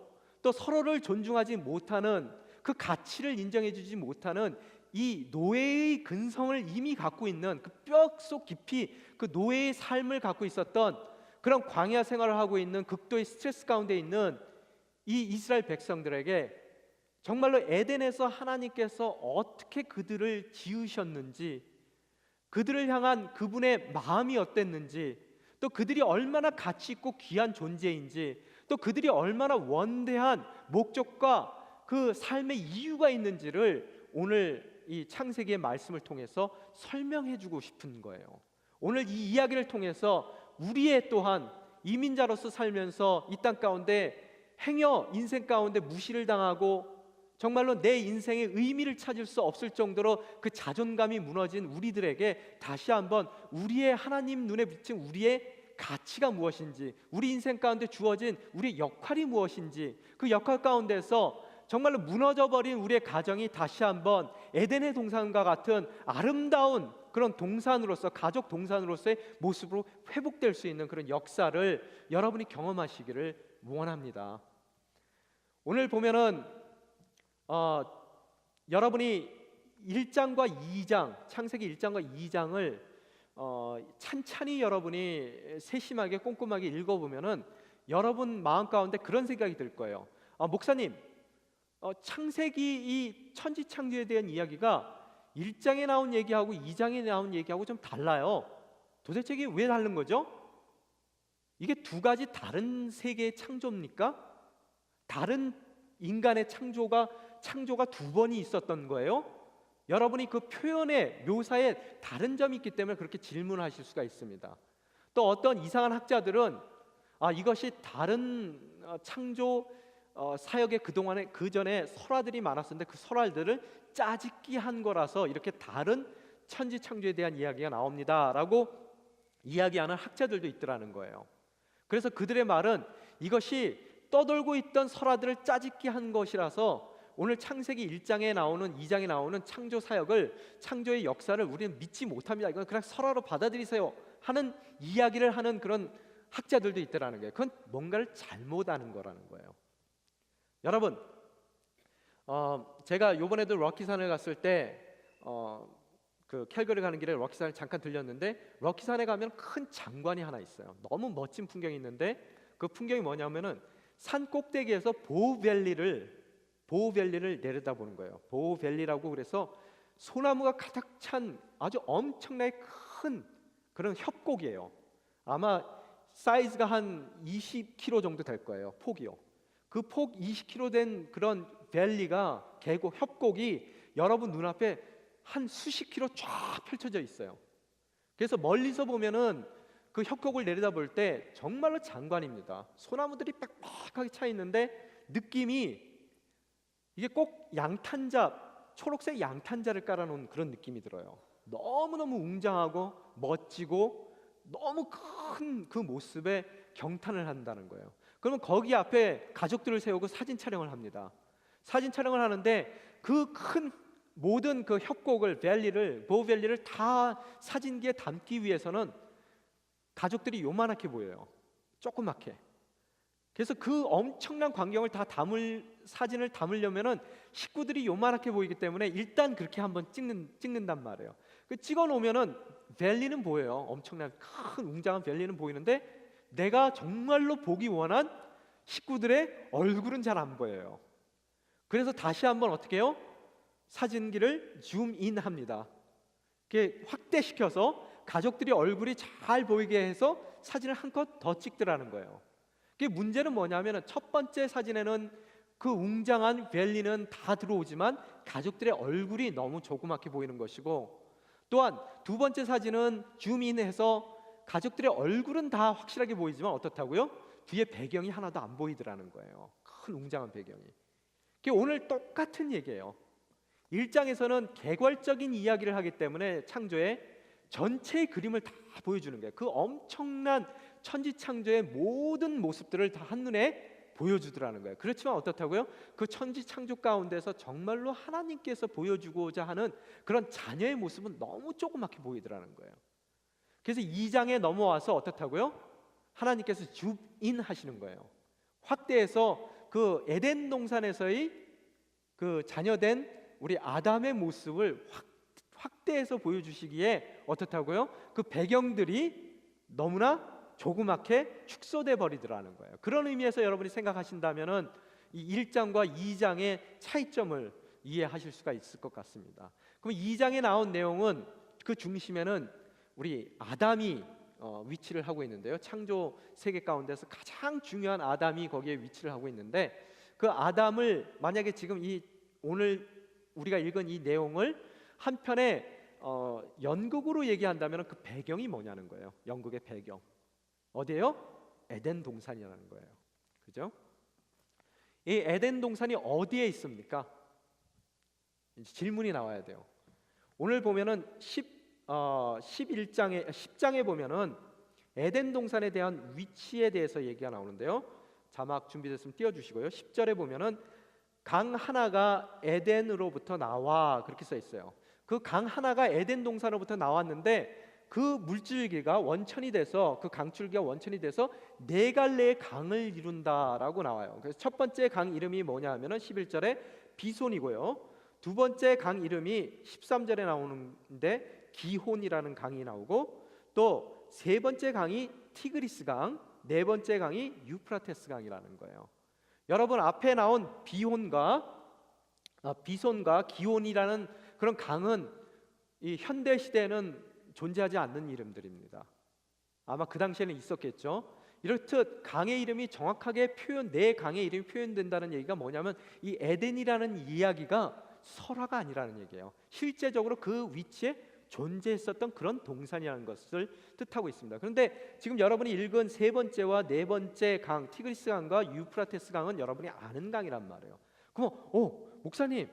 또 서로를 존중하지 못하는, 그 가치를 인정해주지 못하는 이 노예의 근성을 이미 갖고 있는, 그 뼈 속 깊이 그 노예의 삶을 갖고 있었던 그런 광야 생활을 하고 있는 극도의 스트레스 가운데 있는 이 이스라엘 백성들에게 정말로 에덴에서 하나님께서 어떻게 그들을 지으셨는지, 그들을 향한 그분의 마음이 어땠는지, 또 그들이 얼마나 가치 있고 귀한 존재인지, 또 그들이 얼마나 원대한 목적과 그 삶의 이유가 있는지를 오늘 이 창세기의 말씀을 통해서 설명해 주고 싶은 거예요. 오늘 이 이야기를 통해서 우리의 또한 이민자로서 살면서 이 땅 가운데 행여 인생 가운데 무시를 당하고 정말로 내 인생의 의미를 찾을 수 없을 정도로 그 자존감이 무너진 우리들에게 다시 한번 우리의 하나님 눈에 비친 우리의 가치가 무엇인지, 우리 인생 가운데 주어진 우리의 역할이 무엇인지, 그 역할 가운데서 정말로 무너져버린 우리의 가정이 다시 한번 에덴의 동산과 같은 아름다운 그런 동산으로서, 가족 동산으로서의 모습으로 회복될 수 있는 그런 역사를 여러분이 경험하시기를 원합니다. 오늘 보면은 여러분이 1장과 2장, 창세기 1장과 2장을 찬찬히 여러분이 세심하게 꼼꼼하게 읽어보면은 여러분 마음 가운데 그런 생각이 들 거예요. 목사님, 창세기 이 천지창조에 대한 이야기가 1장에 나온 얘기하고 2장에 나온 얘기하고 좀 달라요. 도대체 이게 왜 다른 거죠? 이게 두 가지 다른 세계의 창조입니까? 다른 인간의 창조가 두 번이 있었던 거예요? 여러분이 그 표현의 묘사에 다른 점이 있기 때문에 그렇게 질문하실 수가 있습니다. 또 어떤 이상한 학자들은 이것이 다른 창조 사역의 그동안에 그 전에 설화들이 많았었는데 그 설화들을 짜집기 한 거라서 이렇게 다른 천지 창조에 대한 이야기가 나옵니다라고 이야기하는 학자들도 있더라는 거예요. 그래서 그들의 말은 이것이 떠돌고 있던 설화들을 짜집기 한 것이라서 오늘 창세기 1장에 나오는 2장에 나오는 창조 사역을, 창조의 역사를 우리는 믿지 못합니다. 이건 그냥 설화로 받아들이세요 하는 이야기를 하는 그런 학자들도 있더라는 거예요. 그건 뭔가를 잘못하는 거라는 거예요. 여러분, 제가 이번에도 럭키산을 갔을 때 그 캘거리 가는 길에 럭키산을 잠깐 들렸는데, 럭키산에 가면 큰 장관이 하나 있어요. 너무 멋진 풍경이 있는데 그 풍경이 뭐냐면은 산 꼭대기에서 보우밸리를 내려다보는 거예요. 보우밸리라고, 그래서 소나무가 가득 찬 아주 엄청나게 큰 그런 협곡이에요. 아마 사이즈가 한 20km 정도 될 거예요. 폭이요. 그 폭 20km 된 그런 밸리가, 계곡, 협곡이 여러분 눈앞에 한 수십 킬로 쫙 펼쳐져 있어요. 그래서 멀리서 보면은 그 협곡을 내려다볼 때 정말로 장관입니다. 소나무들이 빽빽하게 차 있는데 느낌이 이게 꼭 양탄자, 초록색 양탄자를 깔아놓은 그런 느낌이 들어요. 너무너무 웅장하고 멋지고 너무 큰 그 모습에 경탄을 한다는 거예요. 그러면 거기 앞에 가족들을 세우고 사진 촬영을 합니다. 사진 촬영을 하는데 그 큰 모든 그 협곡을, 보우밸리를 다 사진기에 담기 위해서는 가족들이 요만하게 보여요. 조그맣게. 그래서 그 엄청난 광경을 다 사진을 담으려면은 식구들이 요만하게 보이기 때문에 일단 그렇게 한번 찍는단 말이에요. 그 찍어 놓으면은 밸리는 보여요. 엄청난 큰 웅장한 밸리는 보이는데 내가 정말로 보기 원한 식구들의 얼굴은 잘 안 보여요. 그래서 다시 한번 어떻게 해요? 사진기를 줌인 합니다. 이렇게 확대시켜서 가족들이 얼굴이 잘 보이게 해서 사진을 한 컷 더 찍더라는 거예요. 그 문제는 뭐냐면 첫 번째 사진에는 그 웅장한 밸리는 다 들어오지만 가족들의 얼굴이 너무 조그맣게 보이는 것이고, 또한 두 번째 사진은 줌인해서 가족들의 얼굴은 다 확실하게 보이지만 어떻다고요? 뒤에 배경이 하나도 안 보이더라는 거예요. 큰 웅장한 배경이. 오늘 똑같은 얘기예요. 1장에서는 개괄적인 이야기를 하기 때문에 창조의 전체의 그림을 다 보여주는 거예요. 그 엄청난 천지창조의 모든 모습들을 다 한눈에 보여주더라는 거예요. 그렇지만 어떻다고요? 그 천지창조 가운데서 정말로 하나님께서 보여주고자 하는 그런 자녀의 모습은 너무 조그맣게 보이더라는 거예요. 그래서 2장에 넘어와서 어떻다고요? 하나님께서 줌인 하시는 거예요. 확대해서 그 에덴 동산에서의 그 자녀된 우리 아담의 모습을 확대해서 보여주시기에 어떻다고요? 그 배경들이 너무나 조그맣게 축소돼 버리더라는 거예요. 그런 의미에서 여러분이 생각하신다면은 이 1장과 2장의 차이점을 이해하실 수가 있을 것 같습니다. 그럼 2장에 나온 내용은 그 중심에는 우리 아담이 위치를 하고 있는데요. 창조 세계 가운데서 가장 중요한 아담이 거기에 위치를 하고 있는데, 그 아담을 만약에 지금 이 오늘 우리가 읽은 이 내용을 한편에 연극으로 얘기한다면 그 배경이 뭐냐는 거예요. 연극의 배경 어디예요? 에덴 동산이라는 거예요. 그죠? 이 에덴 동산이 어디에 있습니까? 질문이 나와야 돼요. 오늘 보면은 10장에 보면은 에덴 동산에 대한 위치에 대해서 얘기가 나오는데요. 자막 준비됐으면 띄워주시고요. 10절에 보면은 강 하나가 에덴으로부터 나와, 그렇게 써 있어요. 그 강 하나가 에덴 동산으로부터 나왔는데 그 물줄기가 원천이 돼서, 그 강줄기가 원천이 돼서 네 갈래의 강을 이룬다라고 나와요. 그래서 첫 번째 강 이름이 뭐냐 하면은 11절에 비손이고요. 두 번째 강 이름이 13절에 나오는데 기혼이라는 강이 나오고, 또 세 번째 강이 티그리스 강, 네 번째 강이 유프라테스 강이라는 거예요. 여러분 앞에 나온 비손과 기혼이라는 그런 강은 이 현대 시대에는 존재하지 않는 이름들입니다. 아마 그 당시에는 있었겠죠. 이렇듯 강의 이름이 정확하게 내 강의 이름이 표현된다는 얘기가 뭐냐면 이 에덴이라는 이야기가 설화가 아니라는 얘기예요. 실제적으로 그 위치에 존재했었던 그런 동산이라는 것을 뜻하고 있습니다. 그런데 지금 여러분이 읽은 세 번째와 네 번째 강, 티그리스 강과 유프라테스 강은 여러분이 아는 강이란 말이에요. 그럼 목사님,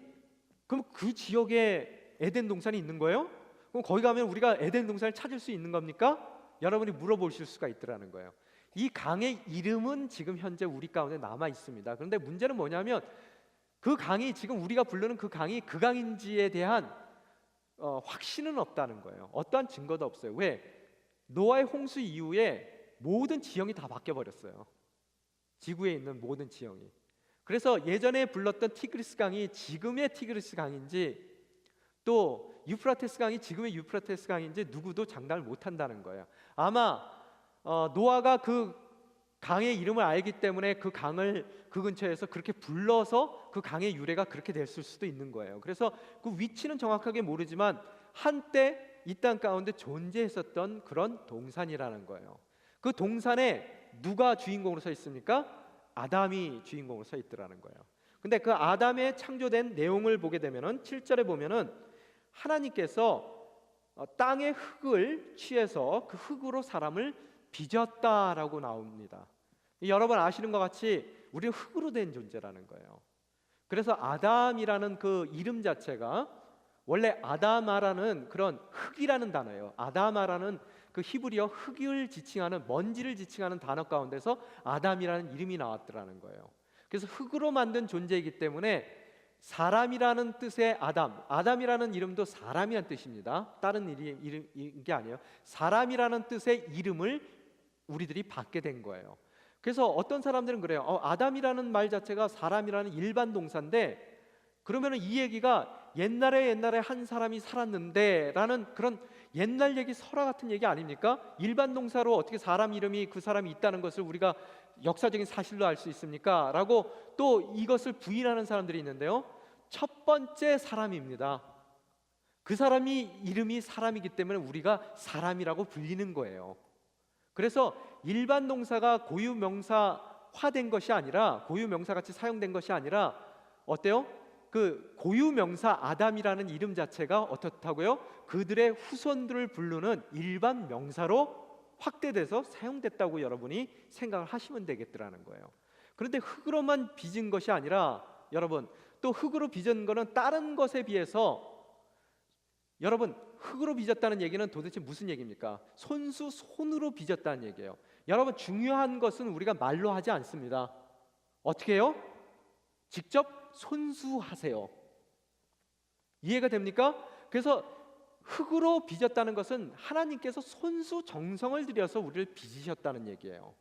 그럼 그 지역에 에덴 동산이 있는 거예요? 그럼 거기 가면 우리가 에덴 동산을 찾을 수 있는 겁니까? 여러분이 물어보실 수가 있더라는 거예요. 이 강의 이름은 지금 현재 우리 가운데 남아 있습니다. 그런데 문제는 뭐냐면 그 강이, 지금 우리가 부르는 그 강이 그 강인지에 대한 확신은 없다는 거예요. 어떠한 증거도 없어요. 왜? 노아의 홍수 이후에 모든 지형이 다 바뀌어 버렸어요. 지구에 있는 모든 지형이. 그래서 예전에 불렀던 티그리스 강이 지금의 티그리스 강인지, 또 유프라테스 강이 지금의 유프라테스 강인지 누구도 장담을 못한다는 거예요. 아마 노아가 그 강의 이름을 알기 때문에 그 강을 그 근처에서 그렇게 불러서 그 강의 유래가 그렇게 됐을 수도 있는 거예요. 그래서 그 위치는 정확하게 모르지만 한때 이 땅 가운데 존재했었던 그런 동산이라는 거예요. 그 동산에 누가 주인공으로 서 있습니까? 아담이 주인공으로 서 있더라는 거예요. 근데 그 아담의 창조된 내용을 보게 되면은 7절에 보면은 하나님께서 땅의 흙을 취해서 그 흙으로 사람을 빚었다라고 나옵니다. 여러분 아시는 것 같이 우리는 흙으로 된 존재라는 거예요. 그래서 아담이라는 그 이름 자체가 원래 아다마라는 그런 흙이라는 단어예요. 아다마라는 그 히브리어 흙을 지칭하는, 먼지를 지칭하는 단어 가운데서 아담이라는 이름이 나왔더라는 거예요. 그래서 흙으로 만든 존재이기 때문에 사람이라는 뜻의 아담이라는 이름도 사람이라는 뜻입니다. 다른 이름인 게 아니에요. 사람이라는 뜻의 이름을 우리들이 받게 된 거예요. 그래서 어떤 사람들은 그래요. 아담이라는 말 자체가 사람이라는 일반 동사인데 그러면 이 얘기가 옛날에 한 사람이 살았는데 라는 그런 옛날 얘기, 설화 같은 얘기 아닙니까? 일반 동사로 어떻게 사람 이름이 그 사람이 있다는 것을 우리가 역사적인 사실로 알 수 있습니까? 라고 또 이것을 부인하는 사람들이 있는데요, 첫 번째 사람입니다. 그 사람이 이름이 사람이기 때문에 우리가 사람이라고 불리는 거예요. 그래서 일반 동사가 고유명사화된 것이 아니라, 고유명사같이 사용된 것이 아니라 어때요? 그 고유명사 아담이라는 이름 자체가 어떻다고요? 그들의 후손들을 부르는 일반 명사로 확대돼서 사용됐다고 여러분이 생각을 하시면 되겠더라는 거예요. 그런데 흙으로만 빚은 것이 아니라 여러분, 또 흙으로 빚은 거는 다른 것에 비해서, 여러분 흙으로 빚었다는 얘기는 도대체 무슨 얘기입니까? 손으로 빚었다는 얘기예요. 여러분 중요한 것은 우리가 말로 하지 않습니다. 어떻게 해요? 직접 손수하세요. 이해가 됩니까? 그래서 흙으로 빚었다는 것은 하나님께서 손수 정성을 들여서 우리를 빚으셨다는 얘기예요.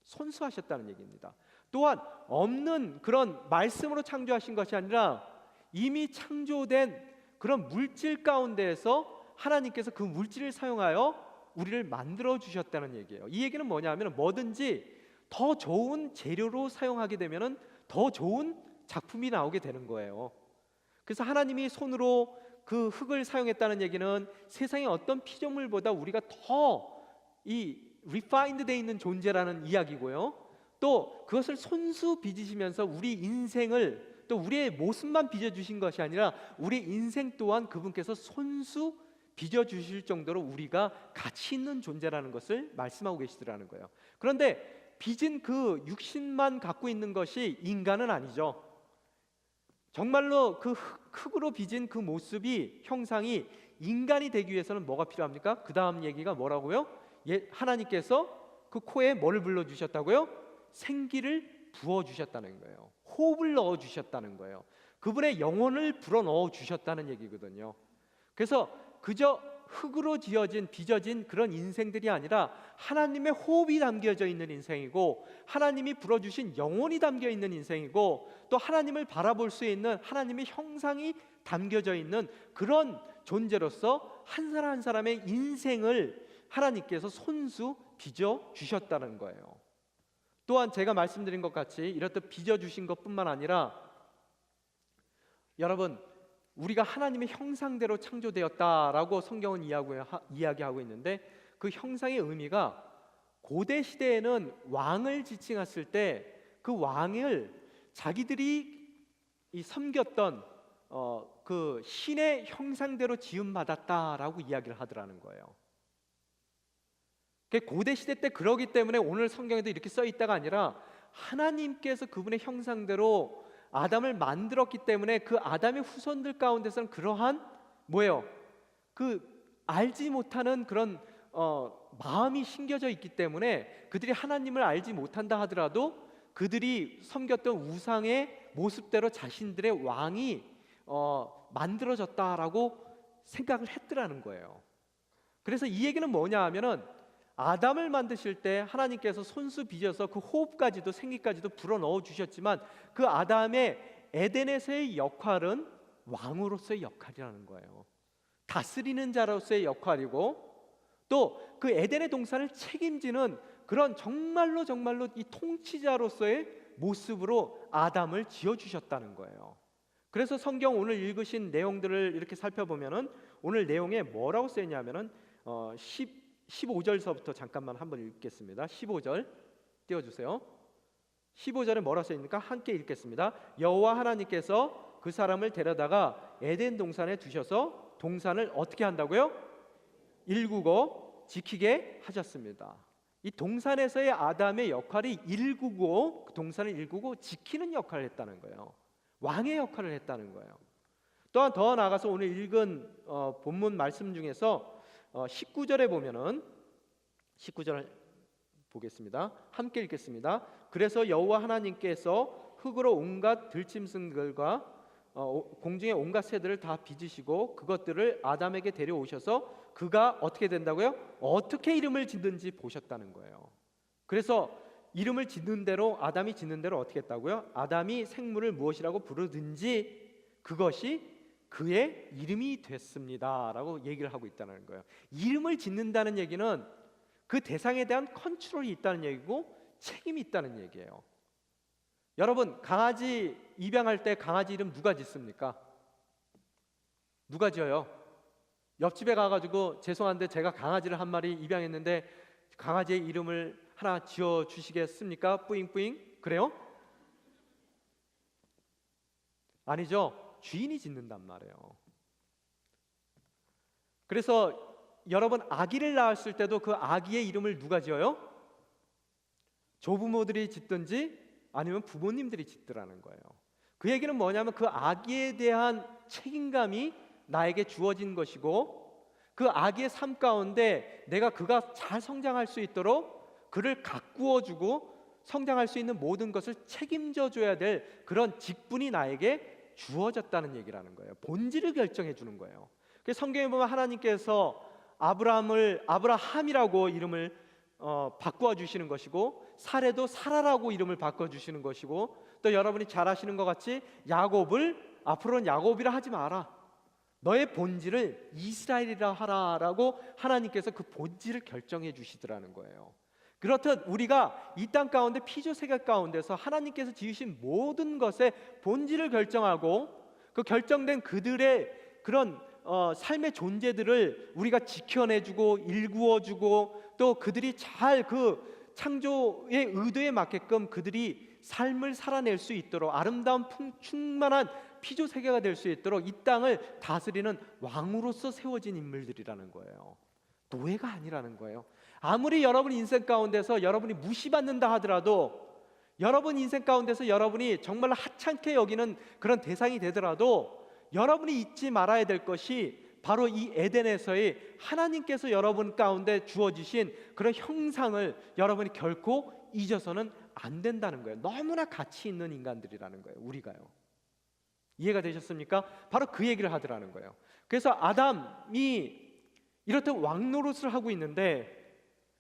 손수하셨다는 얘기입니다. 또한 없는 그런 말씀으로 창조하신 것이 아니라 이미 창조된 그런 물질 가운데에서 하나님께서 그 물질을 사용하여 우리를 만들어 주셨다는 얘기예요. 이 얘기는 뭐냐면 뭐든지 더 좋은 재료로 사용하게 되면은 더 좋은 작품이 나오게 되는 거예요. 그래서 하나님이 손으로 그 흙을 사용했다는 얘기는 세상의 어떤 피조물보다 우리가 더 이 refined 돼 있는 존재라는 이야기고요. 또 그것을 손수 빚으시면서 우리 인생을, 또 우리의 모습만 빚어주신 것이 아니라 우리 인생 또한 그분께서 손수 빚어주실 정도로 우리가 가치 있는 존재라는 것을 말씀하고 계시더라는 거예요. 그런데 빚은 그 육신만 갖고 있는 것이 인간은 아니죠. 정말로 그 흙으로 빚은 그 모습이, 형상이 인간이 되기 위해서는 뭐가 필요합니까? 그 다음 얘기가 뭐라고요? 하나님께서 그 코에 뭐를 불러주셨다고요? 생기를 부어주셨다는 거예요. 호흡을 넣어주셨다는 거예요. 그분의 영혼을 불어넣어 주셨다는 얘기거든요. 그래서 그저 흙으로 빚어진 그런 인생들이 아니라 하나님의 호흡이 담겨져 있는 인생이고, 하나님이 불어주신 영혼이 담겨 있는 인생이고, 또 하나님을 바라볼 수 있는 하나님의 형상이 담겨져 있는 그런 존재로서 한 사람 한 사람의 인생을 하나님께서 손수 빚어 주셨다는 거예요. 또한 제가 말씀드린 것 같이 이렇듯 빚어 주신 것뿐만 아니라, 여러분 우리가 하나님의 형상대로 창조되었다라고 성경은 이야기하고 있는데, 그 형상의 의미가 고대 시대에는 왕을 지칭했을 때 그 왕을 자기들이 섬겼던 그 신의 형상대로 지음받았다라고 이야기를 하더라는 거예요. 고대 시대 때 그러기 때문에 오늘 성경에도 이렇게 써 있다가 아니라 하나님께서 그분의 형상대로 아담을 만들었기 때문에 그 아담의 후손들 가운데서는 그러한 뭐예요? 그 알지 못하는 그런 마음이 심겨져 있기 때문에 그들이 하나님을 알지 못한다 하더라도 그들이 섬겼던 우상의 모습대로 자신들의 왕이 만들어졌다라고 생각을 했더라는 거예요. 그래서 이 얘기는 뭐냐 하면은, 아담을 만드실 때 하나님께서 손수 빚어서 그 호흡까지도 생기까지도 불어넣어 주셨지만 그 아담의 에덴에서의 역할은 왕으로서의 역할이라는 거예요. 다스리는 자로서의 역할이고, 또 그 에덴의 동산을 책임지는 그런 정말로 이 통치자로서의 모습으로 아담을 지어주셨다는 거예요. 그래서 성경 오늘 읽으신 내용들을 이렇게 살펴보면은 오늘 내용에 뭐라고 쓰였냐면은 15절서부터 잠깐만 한번 읽겠습니다. 15절 띄워주세요. 15절에 뭐라고 써있습니까? 함께 읽겠습니다. 여호와 하나님께서 그 사람을 데려다가 에덴 동산에 두셔서 동산을 어떻게 한다고요? 일구고 지키게 하셨습니다. 이 동산에서의 아담의 역할이 일구고, 그 동산을 일구고 지키는 역할을 했다는 거예요. 왕의 역할을 했다는 거예요. 또한 더 나아가서 오늘 읽은 본문 말씀 중에서 19절에 보면은, 19절 보겠습니다. 함께 읽겠습니다. 그래서 여호와 하나님께서 흙으로 온갖 들짐승들과 공중의 온갖 새들을 다 빚으시고 그것들을 아담에게 데려오셔서 그가 어떻게 된다고요? 어떻게 이름을 짓는지 보셨다는 거예요. 그래서 이름을 짓는 대로 아담이 짓는 대로 어떻게 했다고요? 아담이 생물을 무엇이라고 부르든지 그것이 그의 이름이 됐습니다라고 얘기를 하고 있다는 거예요. 이름을 짓는다는 얘기는 그 대상에 대한 컨트롤이 있다는 얘기고 책임이 있다는 얘기예요. 여러분, 강아지 입양할 때 강아지 이름 누가 짓습니까? 누가 지어요? 옆집에 가가지고 죄송한데 제가 강아지를 한 마리 입양했는데 강아지의 이름을 하나 지어 주시겠습니까? 뿌잉뿌잉. 그래요? 아니죠. 주인이 짓는단 말이에요. 그래서 여러분, 아기를 낳았을 때도 그 아기의 이름을 누가 지어요? 조부모들이 짓든지 아니면 부모님들이 짓더라는 거예요. 그 얘기는 뭐냐면 그 아기에 대한 책임감이 나에게 주어진 것이고 그 아기의 삶 가운데 내가 그가 잘 성장할 수 있도록 그를 가꾸어주고 성장할 수 있는 모든 것을 책임져 줘야 될 그런 직분이 나에게 주어졌다는 얘기라는 거예요. 본질을 결정해 주는 거예요. 그래서 성경에 보면 하나님께서 아브라함이라고 이름을 바꾸어 주시는 것이고 사레도 사라라고 이름을 바꿔 주시는 것이고 또 여러분이 잘 아시는 것 같이 야곱을 앞으로는 야곱이라 하지 마라. 너의 본질을 이스라엘이라 하라라고 하나님께서 그 본질을 결정해 주시더라는 거예요. 그렇듯 우리가 이 땅 가운데 피조 세계 가운데서 하나님께서 지으신 모든 것의 본질을 결정하고 그 결정된 그들의 그런 삶의 존재들을 우리가 지켜내주고 일구어주고 또 그들이 잘 그 창조의 의도에 맞게끔 그들이 삶을 살아낼 수 있도록 아름다운 충만한 피조 세계가 될 수 있도록 이 땅을 다스리는 왕으로서 세워진 인물들이라는 거예요. 노예가 아니라는 거예요. 아무리 여러분 인생 가운데서 여러분이 무시받는다 하더라도 여러분 인생 가운데서 여러분이 정말 하찮게 여기는 그런 대상이 되더라도 여러분이 잊지 말아야 될 것이 바로 이 에덴에서의 하나님께서 여러분 가운데 주어지신 그런 형상을 여러분이 결코 잊어서는 안 된다는 거예요. 너무나 가치 있는 인간들이라는 거예요. 우리가요. 이해가 되셨습니까? 바로 그 얘기를 하더라는 거예요. 그래서 아담이 이렇듯 왕노릇을 하고 있는데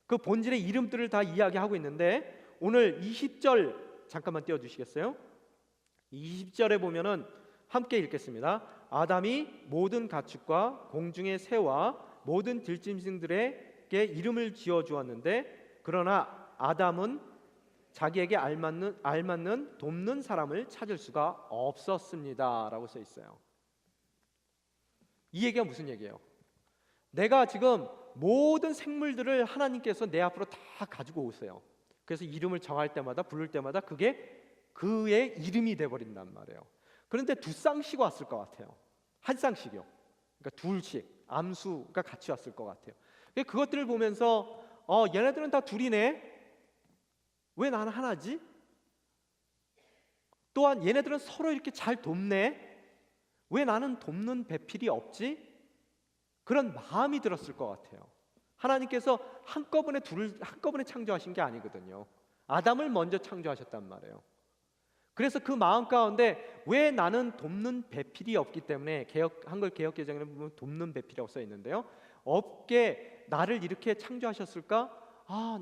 그 본질의 이름들을 다 이야기하고 있는데 오늘 20절 잠깐만 띄워주시겠어요? 20절에 보면은 함께 읽겠습니다. 아담이 모든 가축과 공중의 새와 모든 들짐승들에게 이름을 지어 주었는데 그러나 아담은 자기에게 알맞는 돕는 사람을 찾을 수가 없었습니다라고 써 있어요. 이 얘기가 무슨 얘기예요? 내가 지금 모든 생물들을 하나님께서 내 앞으로 다 가지고 오세요. 그래서 이름을 정할 때마다 부를 때마다 그게 그의 이름이 돼버린단 말이에요. 그런데 두 쌍씩 왔을 것 같아요. 한 쌍씩이요. 그러니까 둘씩 암수가 같이 왔을 것 같아요. 그것들을 보면서 얘네들은 다 둘이네. 왜 나는 하나지? 또한 얘네들은 서로 이렇게 잘 돕네. 왜 나는 돕는 배필이 없지? 그런 마음이 들었을 것 같아요. 하나님께서 한꺼번에 둘을 한꺼번에 창조하신 게 아니거든요. 아담을 먼저 창조하셨단 말이에요. 그래서 그 마음 가운데 왜 나는 돕는 배필이 없기 때문에 한글 개역 개정에 보면 돕는 배필이라고 써 있는데요. 없게 나를 이렇게 창조하셨을까?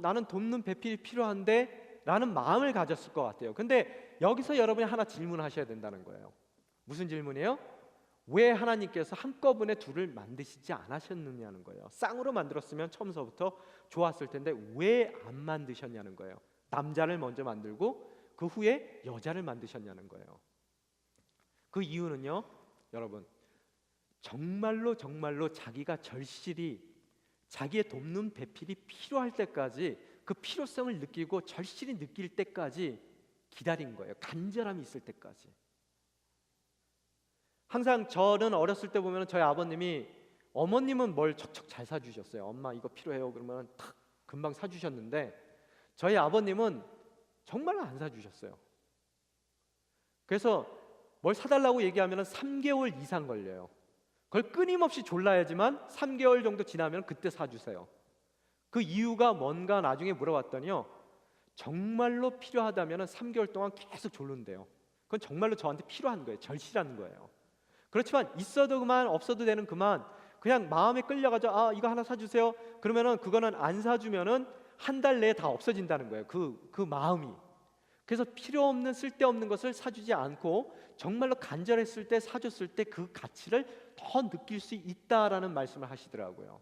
나는 돕는 배필이 필요한데 라는 마음을 가졌을 것 같아요. 근데 여기서 여러분이 하나 질문하셔야 된다는 거예요. 무슨 질문이에요? 왜 하나님께서 한꺼번에 둘을 만드시지 않으셨느냐는 거예요. 쌍으로 만들었으면 처음서부터 좋았을 텐데 왜 안 만드셨냐는 거예요. 남자를 먼저 만들고 그 후에 여자를 만드셨냐는 거예요. 그 이유는요, 여러분, 정말로 자기가 절실히 자기의 돕는 배필이 필요할 때까지 그 필요성을 느끼고 절실히 느낄 때까지 기다린 거예요. 간절함이 있을 때까지. 항상 저는 어렸을 때 보면 저희 아버님이 어머님은 뭘 척척 잘 사주셨어요. 엄마 이거 필요해요 그러면 탁 금방 사주셨는데 저희 아버님은 정말 안 사주셨어요. 그래서 뭘 사달라고 얘기하면 3개월 이상 걸려요. 그걸 끊임없이 졸라야지만 3개월 정도 지나면 그때 사주세요. 그 이유가 뭔가 나중에 물어봤더니요, 정말로 필요하다면 3개월 동안 계속 졸른대요. 그건 정말로 저한테 필요한 거예요. 절실한 거예요. 그렇지만 있어도 그만, 없어도 되는 그만, 그냥 마음에 끌려가지고 아 이거 하나 사주세요. 그러면은 그거는 안 사주면은 한 달 내에 다 없어진다는 거예요. 그 마음이. 그래서 필요 없는 쓸데없는 것을 사주지 않고 정말로 간절했을 때 사줬을 때 그 가치를 더 느낄 수 있다라는 말씀을 하시더라고요.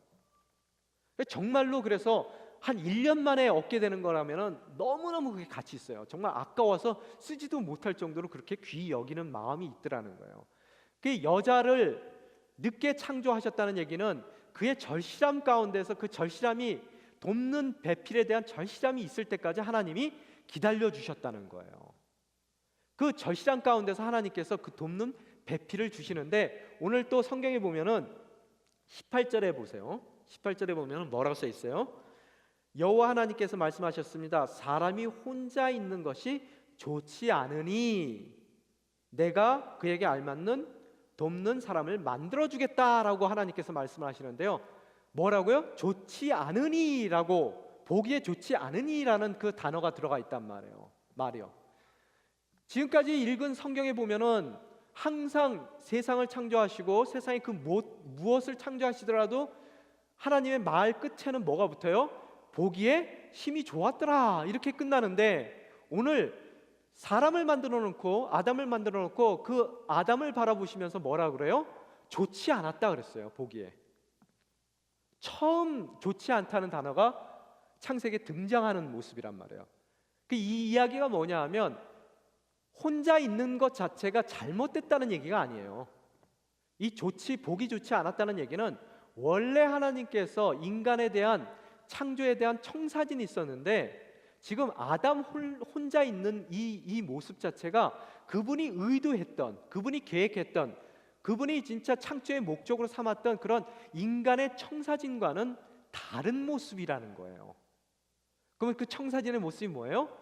정말로 그래서 한 1년 만에 얻게 되는 거라면은 너무너무 그게 가치 있어요. 정말 아까워서 쓰지도 못할 정도로 그렇게 귀히 여기는 마음이 있더라는 거예요. 그 여자를 늦게 창조하셨다는 얘기는 그의 절실함 가운데서 그 절실함이 돕는 배필에 대한 절실함이 있을 때까지 하나님이 기다려 주셨다는 거예요. 그 절실함 가운데서 하나님께서 그 돕는 배필을 주시는데 오늘 또 성경에 보면은 18절에 보세요. 18절에 보면 뭐라고 써 있어요? 여호와 하나님께서 말씀하셨습니다. 사람이 혼자 있는 것이 좋지 않으니 내가 그에게 알맞는 돕는 사람을 만들어주겠다라고 하나님께서 말씀을 하시는데요. 뭐라고요? 좋지 않으니라고, 보기에 좋지 않으니라는 그 단어가 들어가 있단 말이에요. 지금까지 읽은 성경에 보면은 항상 세상을 창조하시고 세상에 그 무엇을 창조하시더라도 하나님의 말 끝에는 뭐가 붙어요? 보기에 심히 좋았더라 이렇게 끝나는데 오늘 사람을 만들어 놓고 아담을 만들어 놓고 그 아담을 바라보시면서 뭐라 그래요? 좋지 않았다 그랬어요. 보기에 처음 좋지 않다는 단어가 창세기에 등장하는 모습이란 말이에요. 이 이야기가 뭐냐 하면 혼자 있는 것 자체가 잘못됐다는 얘기가 아니에요. 이 보기 좋지 않았다는 얘기는 원래 하나님께서 인간에 대한 창조에 대한 청사진이 있었는데 지금 아담 혼자 있는 이 모습 자체가 그분이 의도했던, 그분이 계획했던, 그분이 진짜 창조의 목적으로 삼았던 그런 인간의 청사진과는 다른 모습이라는 거예요. 그러면 그 청사진의 모습이 뭐예요?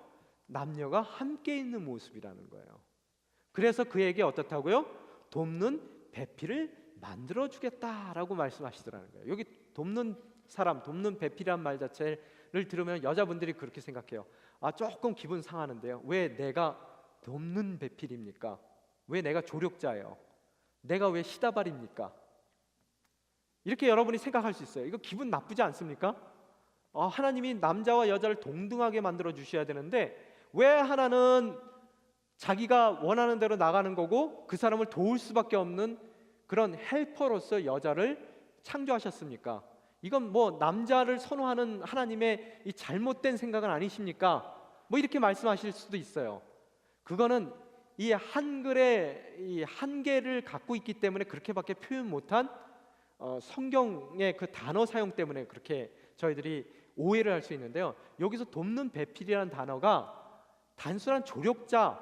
남녀가 함께 있는 모습이라는 거예요. 그래서 그에게 어떻다고요? 돕는 배필을 만들어주겠다라고 말씀하시더라는 거예요. 여기 돕는 사람, 돕는 배필이란 말 자체를 들으면 여자분들이 그렇게 생각해요. 아 조금 기분 상하는데요. 왜 내가 돕는 배필입니까? 왜 내가 조력자예요? 내가 왜 시다발입니까? 이렇게 여러분이 생각할 수 있어요. 이거 기분 나쁘지 않습니까? 하나님이 남자와 여자를 동등하게 만들어 주셔야 되는데 왜 하나는 자기가 원하는 대로 나가는 거고 그 사람을 도울 수밖에 없는 그런 헬퍼로서 여자를 창조하셨습니까? 이건 뭐 남자를 선호하는 하나님의 이 잘못된 생각은 아니십니까? 뭐 이렇게 말씀하실 수도 있어요. 그거는 이 한글의 이 한계를 갖고 있기 때문에 그렇게밖에 표현 못한 성경의 그 단어 사용 때문에 그렇게 저희들이 오해를 할 수 있는데요. 여기서 돕는 배필이라는 단어가 단순한 조력자,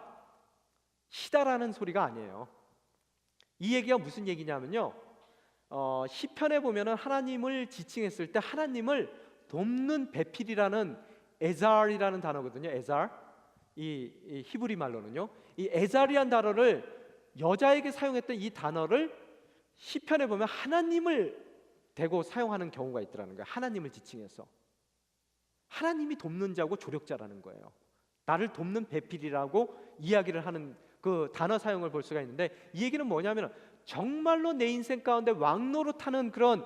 시다라는 소리가 아니에요. 이 얘기가 무슨 얘기냐면요. 시편에 보면은 하나님을 지칭했을 때 하나님을 돕는 배필이라는 에잘이라는 단어거든요. 에잘. 이 히브리 말로는요. 이 에잘이란 단어를 여자에게 사용했던 이 단어를 시편에 보면 하나님을 대고 사용하는 경우가 있더라는 거예요. 하나님을 지칭해서. 하나님이 돕는 자고 조력자라는 거예요. 나를 돕는 배필이라고 이야기를 하는 그 단어 사용을 볼 수가 있는데 이 얘기는 뭐냐면 정말로 내 인생 가운데 왕노릇하는 그런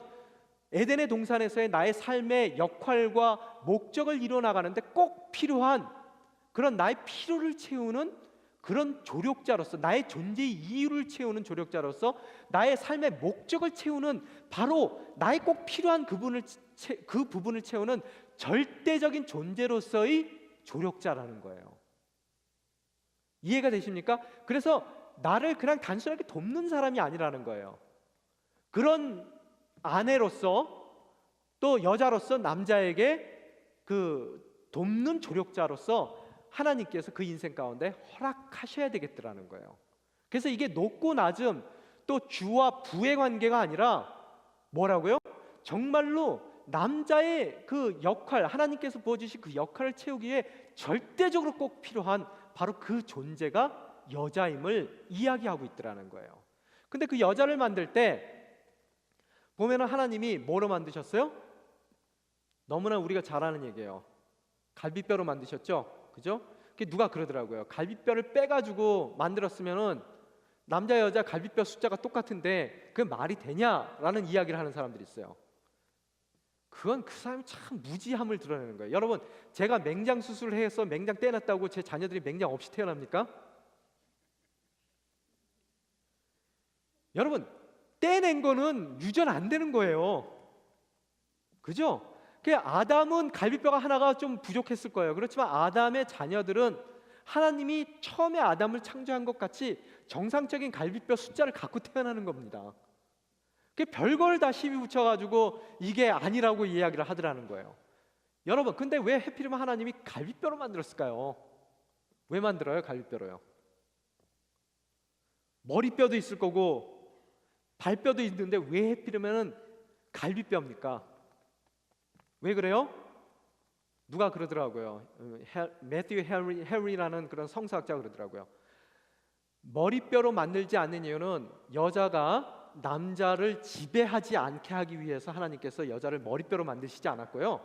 에덴의 동산에서의 나의 삶의 역할과 목적을 이뤄나가는데 꼭 필요한 그런 나의 필요를 채우는 그런 조력자로서 나의 존재의 이유를 채우는 조력자로서 나의 삶의 목적을 채우는 바로 나의 꼭 필요한 그 부분을 채우는 절대적인 존재로서의 조력자라는 거예요. 이해가 되십니까? 그래서 나를 그냥 단순하게 돕는 사람이 아니라는 거예요. 그런 아내로서 또 여자로서 남자에게 그 돕는 조력자로서 하나님께서 그 인생 가운데 허락하셔야 되겠더라는 거예요. 그래서 이게 높고 낮음 또 주와 부의 관계가 아니라 뭐라고요? 정말로 남자의 그 역할, 하나님께서 부어주신 그 역할을 채우기 위해 절대적으로 꼭 필요한 바로 그 존재가 여자임을 이야기하고 있더라는 거예요. 근데 그 여자를 만들 때 보면은 하나님이 뭐로 만드셨어요? 너무나 우리가 잘 아는 얘기예요. 갈비뼈로 만드셨죠? 그죠? 누가 그러더라고요. 갈비뼈를 빼가지고 만들었으면은 남자 여자 갈비뼈 숫자가 똑같은데 그게 말이 되냐라는 이야기를 하는 사람들이 있어요. 그건 그 사람이 참 무지함을 드러내는 거예요. 여러분, 제가 맹장 수술을 해서 맹장 떼놨다고 제 자녀들이 맹장 없이 태어납니까? 여러분, 떼낸 거는 유전 안 되는 거예요. 그죠? 그 아담은 갈비뼈가 하나가 좀 부족했을 거예요. 그렇지만 아담의 자녀들은 하나님이 처음에 아담을 창조한 것 같이 정상적인 갈비뼈 숫자를 갖고 태어나는 겁니다. 그 별걸 다 시비 붙여가지고 이게 아니라고 이야기를 하더라는 거예요. 여러분, 근데 왜 하필이면 하나님이 갈비뼈로 만들었을까요? 왜 만들어요? 갈비뼈로요. 머리뼈도 있을 거고 발뼈도 있는데 왜 하필이면 갈비뼈입니까? 왜 그래요? 누가 그러더라고요. 매튜 해리라는 그런 성서학자가 그러더라고요. 머리뼈로 만들지 않는 이유는 여자가 남자를 지배하지 않게 하기 위해서 하나님께서 여자를 머리뼈로 만드시지 않았고요.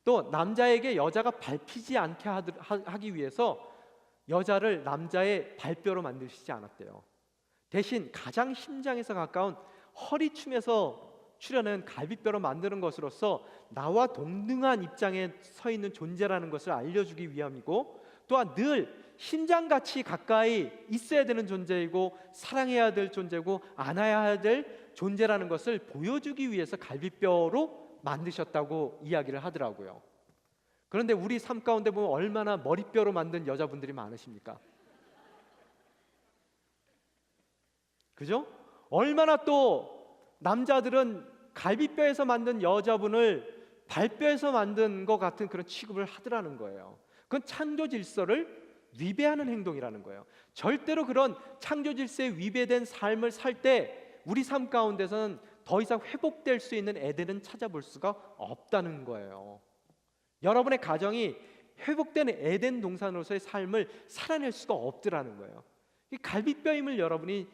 또 남자에게 여자가 밟히지 않게 하기 위해서 여자를 남자의 발뼈로 만드시지 않았대요. 대신 가장 심장에서 가까운 허리춤에서 출현한 갈비뼈로 만드는 것으로서 나와 동등한 입장에 서 있는 존재라는 것을 알려주기 위함이고, 또한 늘 심장같이 가까이 있어야 되는 존재이고 사랑해야 될 존재고 안아야 될 존재라는 것을 보여주기 위해서 갈비뼈로 만드셨다고 이야기를 하더라고요. 그런데 우리 삶 가운데 보면 얼마나 머리뼈로 만든 여자분들이 많으십니까? 그죠? 얼마나 또 남자들은 갈비뼈에서 만든 여자분을 발뼈에서 만든 것 같은 그런 취급을 하더라는 거예요. 그건 창조 질서를 위배하는 행동이라는 거예요. 절대로 그런 창조 질서에 위배된 삶을 살 때 우리 삶 가운데서는 더 이상 회복될 수 있는 에덴은 찾아볼 수가 없다는 거예요. 여러분의 가정이 회복된 에덴 동산으로서의 삶을 살아낼 수가 없더라는 거예요. 이 갈비뼈임을 여러분이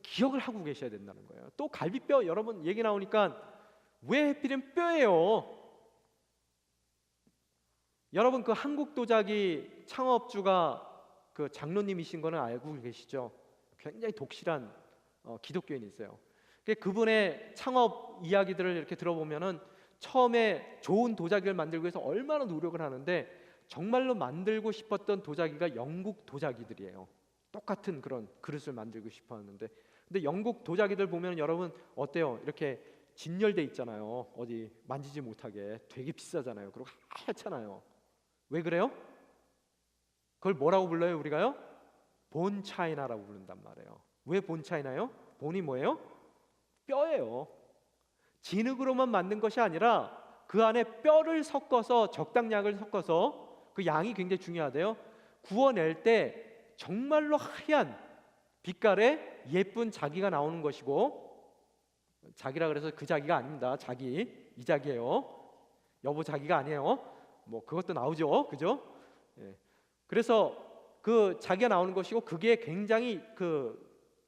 기억을 하고 계셔야 된다는 거예요. 또 갈비뼈, 여러분 얘기 나오니까 왜 하필이면 뼈예요? 여러분, 그 한국 도자기 창업주가 그 장로님이신 거는 알고 계시죠? 굉장히 독실한 기독교인이세요. 그분의 창업 이야기들을 이렇게 들어보면은 처음에 좋은 도자기를 만들기 위해서 얼마나 노력을 하는데 정말로 만들고 싶었던 도자기가 영국 도자기들이에요. 똑같은 그런 그릇을 만들고 싶었는데, 근데 영국 도자기들 보면 여러분 어때요? 이렇게 진열돼 있잖아요. 어디 만지지 못하게. 되게 비싸잖아요. 그리고 하얗잖아요. 왜 그래요? 그걸 뭐라고 불러요? 우리가요? 본 차이나라고 부른단 말이에요. 왜 본 차이나요? 본이 뭐예요? 뼈예요. 진흙으로만 만든 것이 아니라 그 안에 뼈를 섞어서 적당량을 섞어서, 그 양이 굉장히 중요하대요. 구워낼 때 정말로 하얀 빛깔의 예쁜 자기가 나오는 것이고, 자기라 그래서 그 자기가 아닙니다. 자기, 이 자기예요. 여보 자기가 아니에요. 뭐 그것도 나오죠, 그죠? 예. 그래서 그 자기가 나오는 것이고 그게 굉장히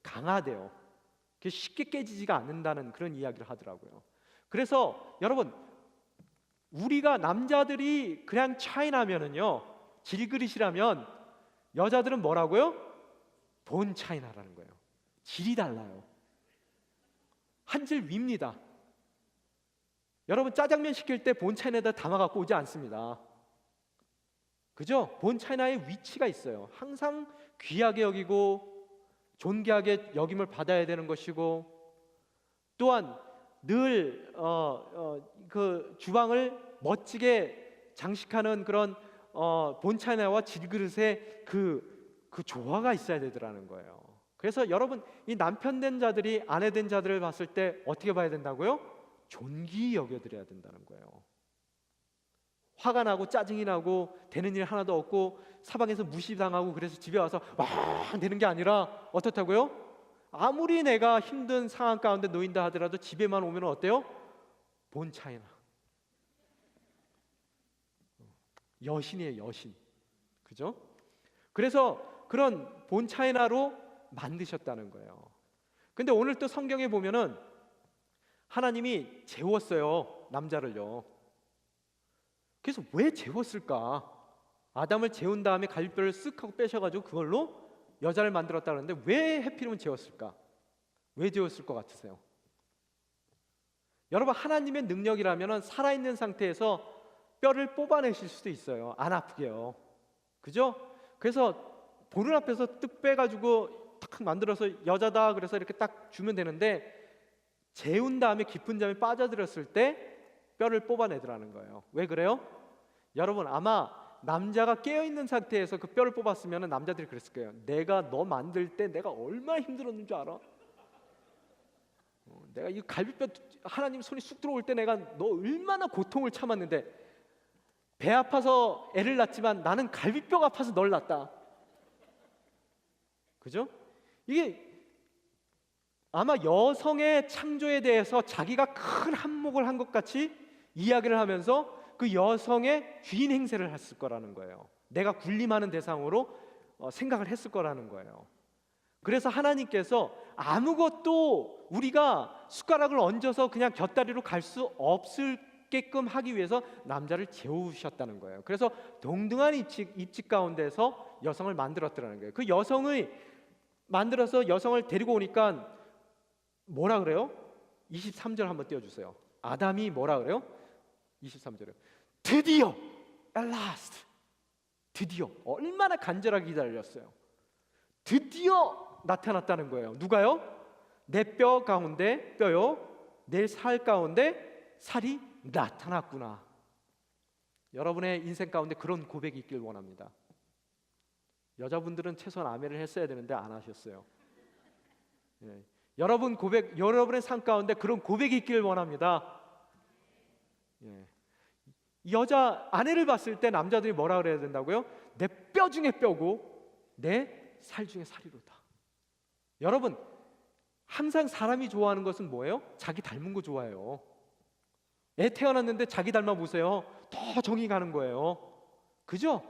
강하대요. 그게 쉽게 깨지지가 않는다는 그런 이야기를 하더라고요. 그래서 여러분, 우리가 남자들이 그냥 차이나면은요, 질그릇이라면 여자들은 뭐라고요? 본 차이나라는 거예요. 질이 달라요. 한 질 위입니다. 여러분, 짜장면 시킬 때 본 차이나에다 담아 갖고 오지 않습니다. 그죠? 본 차이나의 위치가 있어요. 항상 귀하게 여기고 존귀하게 여김을 받아야 되는 것이고, 또한 늘 그 주방을 멋지게 장식하는 그런 본 차이나와 질그릇의 그 조화가 있어야 되더라는 거예요. 그래서 여러분, 이 남편 된 자들이 아내 된 자들을 봤을 때 어떻게 봐야 된다고요? 존귀히 여겨드려야 된다는 거예요. 화가 나고 짜증이 나고 되는 일 하나도 없고 사방에서 무시당하고 그래서 집에 와서 와 되는 게 아니라 어떻다고요? 아무리 내가 힘든 상황 가운데 놓인다 하더라도 집에만 오면 어때요? 본 차이나. 여신이에요, 여신. 그죠? 그래서 그런 본 차이나로 만드셨다는 거예요. 근데 오늘 또 성경에 보면은 하나님이 재웠어요, 남자를요. 그래서 왜 재웠을까? 아담을 재운 다음에 갈비뼈를 쓱 하고 빼셔가지고 그걸로 여자를 만들었다 그러는데 왜 해필이면 재웠을까? 왜 재웠을 것 같으세요? 여러분, 하나님의 능력이라면 살아있는 상태에서 뼈를 뽑아내실 수도 있어요. 안 아프게요. 그죠? 그래서 보는 앞에서 뜩 빼가지고 탁 만들어서 여자다 그래서 이렇게 딱 주면 되는데, 재운 다음에 깊은 잠에 빠져들었을 때 뼈를 뽑아내더라는 거예요. 왜 그래요? 여러분, 아마 남자가 깨어있는 상태에서 그 뼈를 뽑았으면 남자들이 그랬을 거예요. 내가 너 만들 때 내가 얼마나 힘들었는 줄 알아? 내가 이 갈비뼈 하나님 손이 쑥 들어올 때 내가 너 얼마나 고통을 참았는데, 배 아파서 애를 낳지만 나는 갈비뼈가 아파서 널 낳았다. 그죠? 이게 아마 여성의 창조에 대해서 자기가 큰 한몫을 한 것 같이 이야기를 하면서 그 여성의 주인 행세를 했을 거라는 거예요. 내가 군림하는 대상으로 생각을 했을 거라는 거예요. 그래서 하나님께서 아무것도 우리가 숟가락을 얹어서 그냥 곁다리로 갈 수 없을게끔 하기 위해서 남자를 재우셨다는 거예요. 그래서 동등한 입직 가운데서 여성을 만들었더라는 거예요. 그 여성을 만들어서 여성을 데리고 오니까 뭐라 그래요? 23절 한번 띄워주세요. 아담이 뭐라 그래요? 23절에 드디어 at last, 드디어, 얼마나 간절하게 기다렸어요. 드디어 나타났다는 거예요. 누가요? 내 뼈 가운데 뼈요, 내 살 가운데 살이 나타났구나. 여러분의 인생 가운데 그런 고백이 있길 원합니다. 여자분들은 최소한 아멘을 했어야 되는데 안 하셨어요. 예. 여러분의 삶 가운데 그런 고백이 있길 원합니다. 예. 여자 아내를 봤을 때 남자들이 뭐라 그래야 된다고요? 내 뼈 중에 뼈고 내 살 중에 살이로다. 여러분, 항상 사람이 좋아하는 것은 뭐예요? 자기 닮은 거 좋아해요. 애 태어났는데 자기 닮아 보세요. 더 정이 가는 거예요. 그죠?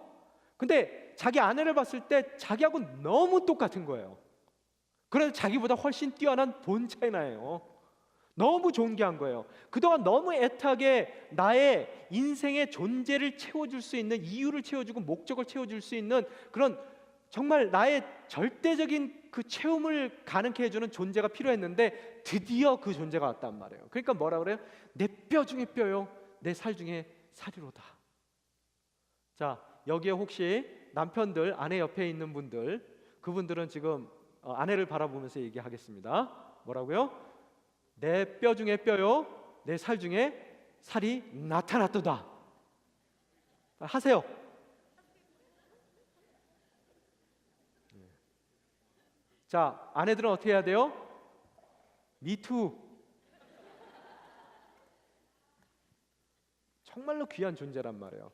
근데 자기 아내를 봤을 때 자기하고 너무 똑같은 거예요. 그래서 자기보다 훨씬 뛰어난 본차이 나요. 너무 존귀한 거예요. 그동안 너무 애타게 나의 인생의 존재를 채워줄 수 있는, 이유를 채워주고 목적을 채워줄 수 있는 그런 정말 나의 절대적인 그 체험을 가능케 해주는 존재가 필요했는데 드디어 그 존재가 왔단 말이에요. 그러니까 뭐라 그래요? 내 뼈 중에 뼈요, 내 살 중에 살이로다. 자, 여기에 혹시 남편들, 아내 옆에 있는 분들, 그분들은 지금 아내를 바라보면서 얘기하겠습니다. 뭐라고요? 내 뼈 중에 뼈요, 내 살 중에 살이 나타났도다. 하세요. 자, 아내들은 어떻게 해야 돼요? 미투. 정말로 귀한 존재란 말이에요.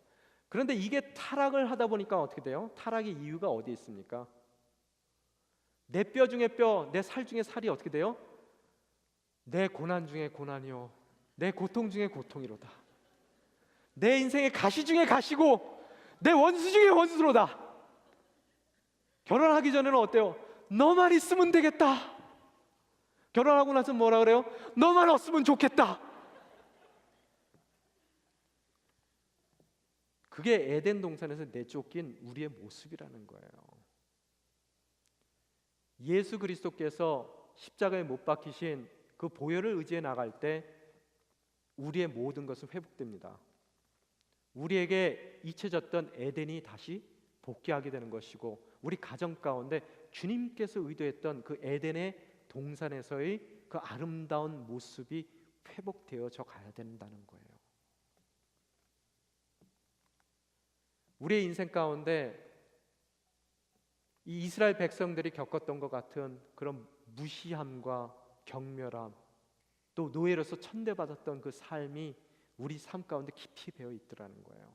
그런데 이게 타락을 하다 보니까 어떻게 돼요? 타락의 이유가 어디 있습니까? 내 뼈 중에 뼈, 내 살 중에 살이 어떻게 돼요? 내 고난 중에 고난이요, 내 고통 중에 고통이로다. 내 인생의 가시 중에 가시고 내 원수 중에 원수로다. 결혼하기 전에는 어때요? 너만 있으면 되겠다. 결혼하고 나서 뭐라 그래요? 너만 없으면 좋겠다. 그게 에덴 동산에서 내쫓긴 우리의 모습이라는 거예요. 예수 그리스도께서 십자가에 못 박히신 그 보혈을 의지해 나갈 때 우리의 모든 것은 회복됩니다. 우리에게 잊혀졌던 에덴이 다시 복귀하게 되는 것이고, 우리 가정 가운데 주님께서 의도했던 그 에덴의 동산에서의 그 아름다운 모습이 회복되어져 가야 된다는 거예요. 우리의 인생 가운데 이 이스라엘 백성들이 겪었던 것 같은 그런 무시함과 경멸함, 또 노예로서 천대받았던 그 삶이 우리 삶 가운데 깊이 배어 있더라는 거예요.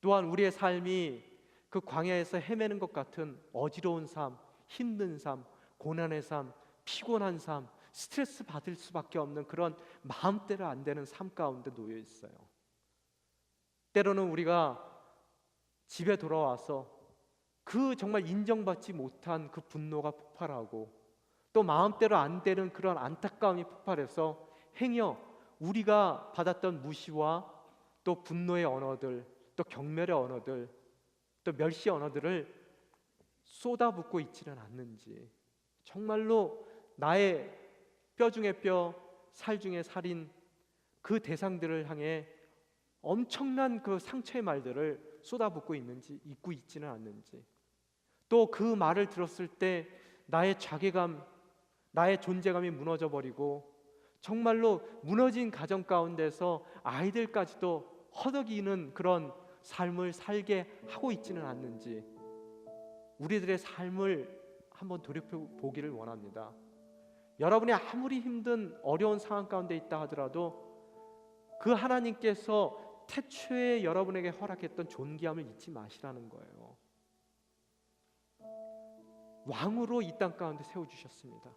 또한 우리의 삶이 그 광야에서 헤매는 것 같은 어지러운 삶, 힘든 삶, 고난의 삶, 피곤한 삶, 스트레스 받을 수밖에 없는 그런 마음대로 안 되는 삶 가운데 놓여 있어요. 때로는 우리가 집에 돌아와서 그 정말 인정받지 못한 그 분노가 폭발하고, 또 마음대로 안 되는 그런 안타까움이 폭발해서 행여 우리가 받았던 무시와 또 분노의 언어들, 또 경멸의 언어들, 또 멸시 언어들을 쏟아붓고 있지는 않는지, 정말로 나의 뼈 중에 뼈, 살 중에 살인 그 대상들을 향해 엄청난 그 상처의 말들을 쏟아붓고 있는지, 잊고 있지는 않는지, 또 그 말을 들었을 때 나의 자괴감, 나의 존재감이 무너져 버리고 정말로 무너진 가정 가운데서 아이들까지도 허덕이는 그런 삶을 살게 하고 있지는 않는지, 우리들의 삶을 한번 돌이켜보기를 원합니다. 여러분이 아무리 힘든 어려운 상황 가운데 있다 하더라도 그 하나님께서 태초에 여러분에게 허락했던 존귀함을 잊지 마시라는 거예요. 왕으로 이 땅 가운데 세워주셨습니다.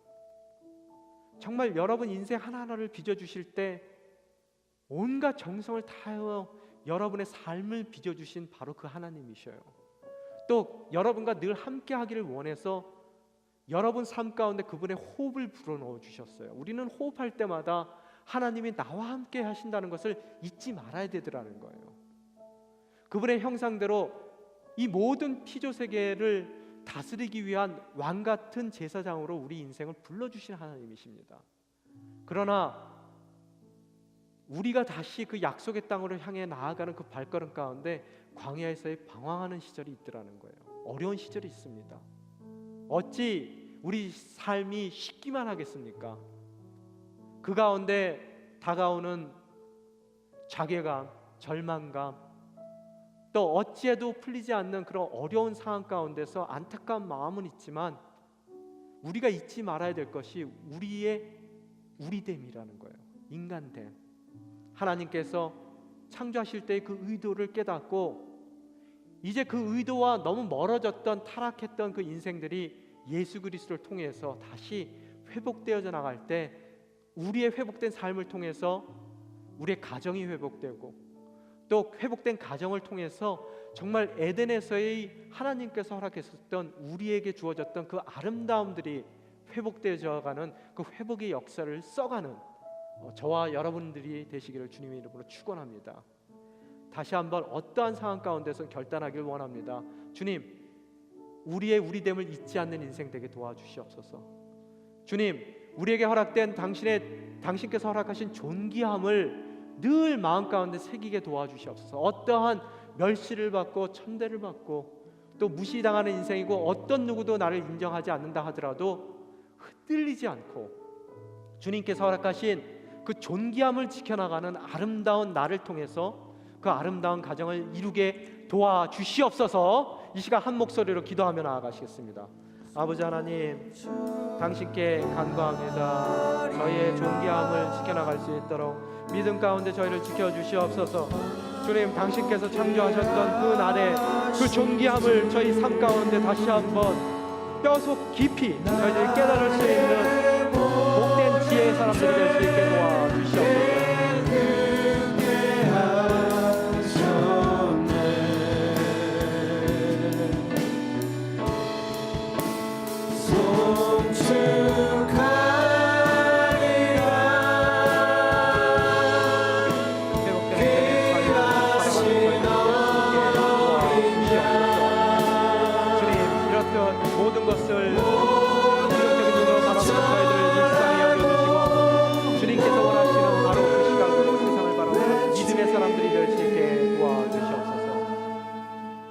정말 여러분 인생 하나하나를 빚어주실 때 온갖 정성을 다하여 여러분의 삶을 빚어주신 바로 그 하나님이셔요. 또 여러분과 늘 함께 하기를 원해서 여러분 삶 가운데 그분의 호흡을 불어넣어 주셨어요. 우리는 호흡할 때마다 하나님이 나와 함께 하신다는 것을 잊지 말아야 되더라는 거예요. 그분의 형상대로 이 모든 피조 세계를 다스리기 위한 왕 같은 제사장으로 우리 인생을 불러주신 하나님이십니다. 그러나 우리가 다시 그 약속의 땅으로 향해 나아가는 그 발걸음 가운데 광야에서의 방황하는 시절이 있더라는 거예요. 어려운 시절이 있습니다. 어찌 우리 삶이 쉽기만 하겠습니까? 그 가운데 다가오는 자괴감, 절망감, 또 어찌해도 풀리지 않는 그런 어려운 상황 가운데서 안타까운 마음은 있지만 우리가 잊지 말아야 될 것이 우리의 우리됨이라는 거예요. 인간됨. 하나님께서 창조하실 때의 그 의도를 깨닫고 이제 그 의도와 너무 멀어졌던 타락했던 그 인생들이 예수 그리스도를 통해서 다시 회복되어져 나갈 때 우리의 회복된 삶을 통해서 우리의 가정이 회복되고 또 회복된 가정을 통해서 정말 에덴에서의 하나님께서 허락했었던 우리에게 주어졌던 그 아름다움들이 회복되어져 가는 그 회복의 역사를 써가는 저와 여러분들이 되시기를 주님의 이름으로 축원합니다. 다시 한번 어떠한 상황 가운데서 결단하기를 원합니다. 주님, 우리의 우리됨을 잊지 않는 인생 되게 도와주시옵소서. 주님, 우리에게 허락된 당신께서 허락하신 존귀함을 늘 마음 가운데 새기게 도와주시옵소서. 어떠한 멸시를 받고 천대를 받고 또 무시당하는 인생이고 어떤 누구도 나를 인정하지 않는다 하더라도 흔들리지 않고 주님께서 허락하신 그 존귀함을 지켜나가는 아름다운 나를 통해서 그 아름다운 가정을 이루게 도와주시옵소서. 이 시간 한 목소리로 기도하며 나아가시겠습니다. 아버지 하나님, 당신께 간구합니다. 저희의 존귀함을 지켜나갈 수 있도록 믿음 가운데 저희를 지켜주시옵소서. 주님, 당신께서 창조하셨던 그 날에 그 존귀함을 저희 삶 가운데 다시 한번 뼈속 깊이 저희들이 깨달을 수 있는 복된 지혜의 사람들이 될 수 있게 도와주시옵소서.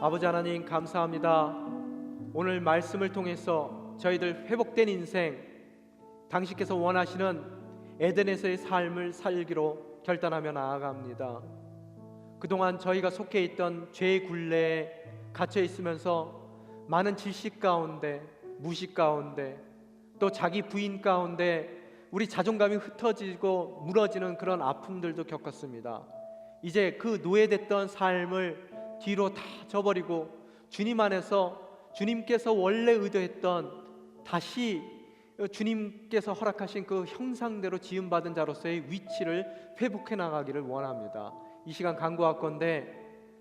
아버지 하나님 감사합니다. 오늘 말씀을 통해서 저희들 회복된 인생, 당신께서 원하시는 에덴에서의 삶을 살기로 결단하며 나아갑니다. 그동안 저희가 속해 있던 죄의 굴레에 갇혀 있으면서 많은 질식 가운데, 무식 가운데, 또 자기 부인 가운데 우리 자존감이 흩어지고 무너지는 그런 아픔들도 겪었습니다. 이제 그 노예됐던 삶을 뒤로 다 저버리고 주님 안에서 주님께서 원래 의도했던 다시 주님께서 허락하신 그 형상대로 지음받은 자로서의 위치를 회복해 나가기를 원합니다. 이 시간 간구하건대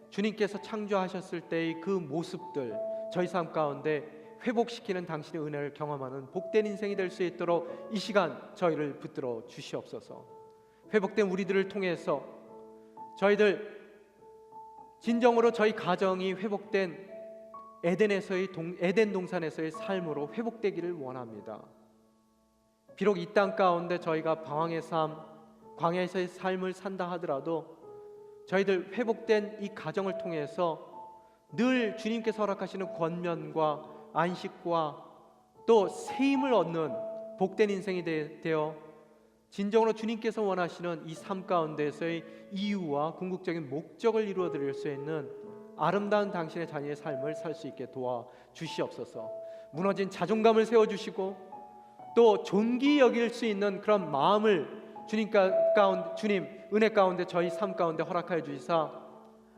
주님께서 창조하셨을 때의 그 모습들 저희 삶 가운데 회복시키는 당신의 은혜를 경험하는 복된 인생이 될 수 있도록 이 시간 저희를 붙들어 주시옵소서. 회복된 우리들을 통해서 저희들 진정으로 저희 가정이 회복된 에덴 동산에서의 삶으로 회복되기를 원합니다. 비록 이 땅 가운데 저희가 방황의 삶, 광야에서의 삶을 산다 하더라도 저희들 회복된 이 가정을 통해서 늘 주님께서 허락하시는 권면과 안식과 또 새 힘을 얻는 복된 인생이 되어 진정으로 주님께서 원하시는 이 삶 가운데서의 이유와 궁극적인 목적을 이루어 드릴 수 있는 아름다운 당신의 자녀의 삶을 살 수 있게 도와주시옵소서. 무너진 자존감을 세워주시고 또 존귀 여길 수 있는 그런 마음을 주님 은혜 가운데 저희 삶 가운데 허락하여 주시사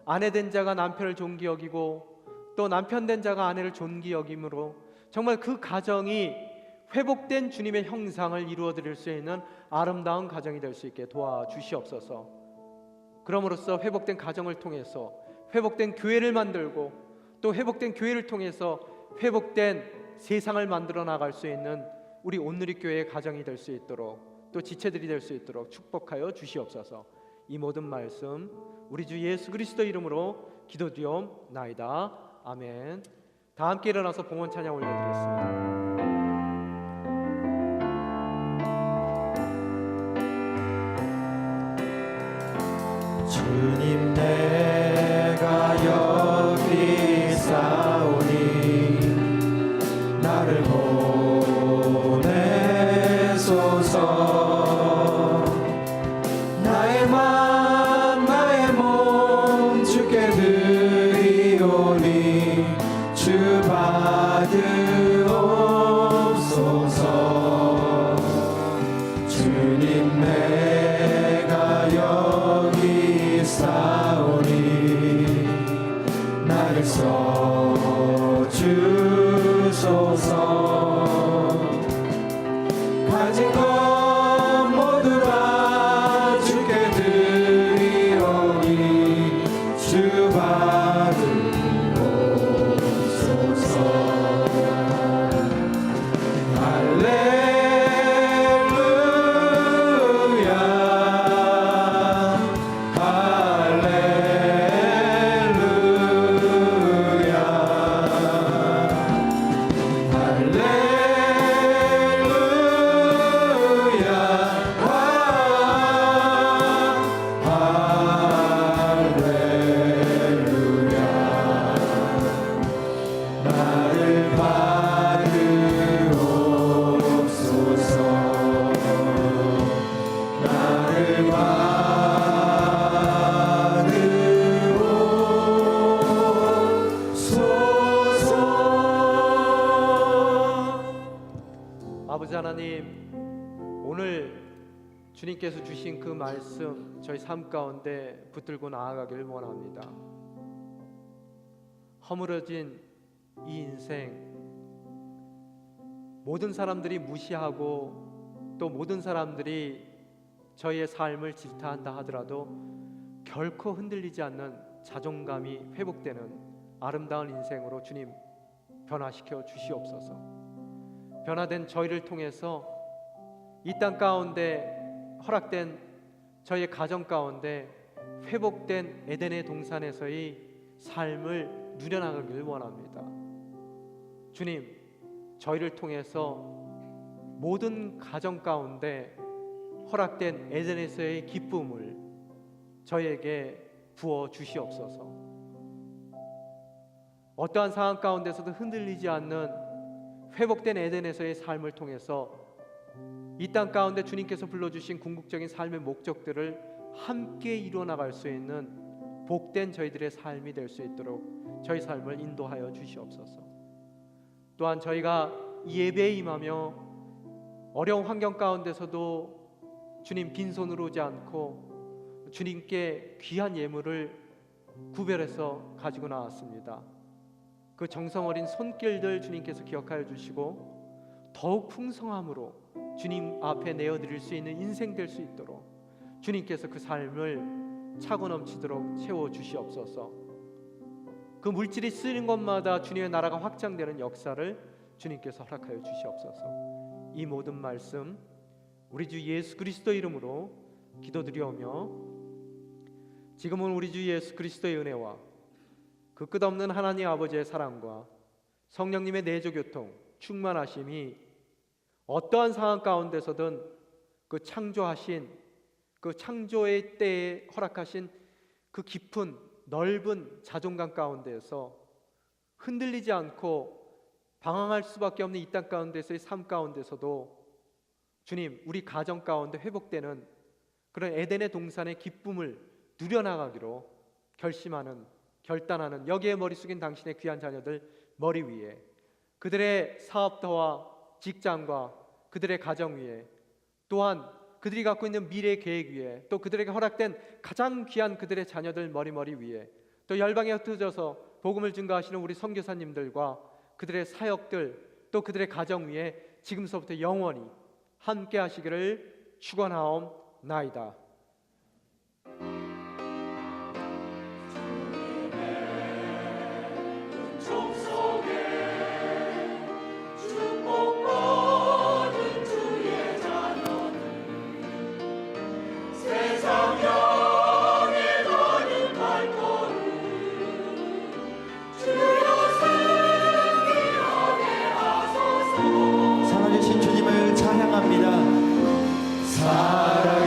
아내 된 자가 남편을 존귀 여기고 또 남편 된 자가 아내를 존귀 여김으로 정말 그 가정이 회복된 주님의 형상을 이루어 드릴 수 있는 아름다운 가정이 될 수 있게 도와주시옵소서. 그럼으로써 회복된 가정을 통해서 회복된 교회를 만들고 또 회복된 교회를 통해서 회복된 세상을 만들어 나갈 수 있는 우리 온누리교회의 가정이 될 수 있도록 또 지체들이 될 수 있도록 축복하여 주시옵소서. 이 모든 말씀 우리 주 예수 그리스도 이름으로 기도드리옵나이다. 아멘. 다 함께 일어나서 봉헌 찬양 올려드리겠습니다. 주님 내가 여기 있사오니 나를 보내소서. 나의 맘 나의 몸 주께 드리오니 주 받으옵소서. 주님 내가 여기 있사오니 나를 써주소서. 가진 것 모두 다 주께 드리오니 주 받으옵소서. 할렐루야 할렐루야 나를 받으옵소서. 나를 받으옵소서. 아버지 하나님, 오늘 주님께서 주신 그 말씀 저희 삶 가운데 붙들고 나아가기를 원합니다. 허물어진 이 인생, 모든 사람들이 무시하고 또 모든 사람들이 저희의 삶을 질타한다 하더라도 결코 흔들리지 않는 자존감이 회복되는 아름다운 인생으로 주님 변화시켜 주시옵소서. 변화된 저희를 통해서 이 땅 가운데 허락된 저희의 가정 가운데 회복된 에덴의 동산에서의 삶을 누려나가길 원합니다. 주님, 저희를 통해서 모든 가정 가운데 허락된 에덴에서의 기쁨을 저희에게 부어 주시옵소서. 어떠한 상황 가운데서도 흔들리지 않는 회복된 에덴에서의 삶을 통해서 이 땅 가운데 주님께서 불러주신 궁극적인 삶의 목적들을 함께 이루어나갈 수 있는 복된 저희들의 삶이 될 수 있도록 저희 삶을 인도하여 주시옵소서. 또한 저희가 이 예배에 임하며 어려운 환경 가운데서도 주님 빈손으로 오지 않고 주님께 귀한 예물을 구별해서 가지고 나왔습니다. 그 정성 어린 손길들 주님께서 기억하여 주시고 더욱 풍성함으로 주님 앞에 내어드릴 수 있는 인생 될 수 있도록 주님께서 그 삶을 차고 넘치도록 채워주시옵소서. 그 물질이 쓰이는 것마다 주님의 나라가 확장되는 역사를 주님께서 허락하여 주시옵소서. 이 모든 말씀 우리 주 예수 그리스도 이름으로 기도드리오며 지금은 우리 주 예수 그리스도의 은혜와 그 그 끝없는 하나님 아버지의 사랑과 성령님의 내조교통, 충만하심이 어떠한 상황 가운데서든 그 창조하신 그 창조의 때에 허락하신 그 깊은 넓은 자존감 가운데에서 흔들리지 않고 방황할 수밖에 없는 이 땅 가운데서의 삶 가운데서도 주님, 우리 가정 가운데 회복되는 그런 에덴의 동산의 기쁨을 누려나가기로 결단하는 여기에 머리 숙인 당신의 귀한 자녀들 머리 위에, 그들의 사업터와 직장과 그들의 가정 위에, 또한 그들이 갖고 있는 미래 계획 위에, 또 그들에게 허락된 가장 귀한 그들의 자녀들 머리 위에, 또 열방에 흩어져서 복음을 증거하시는 우리 선교사님들과 그들의 사역들, 또 그들의 가정 위에 지금서부터 영원히 함께 하시기를 축원하옵나이다. 살아계신 주님을 찬양합니다. 살아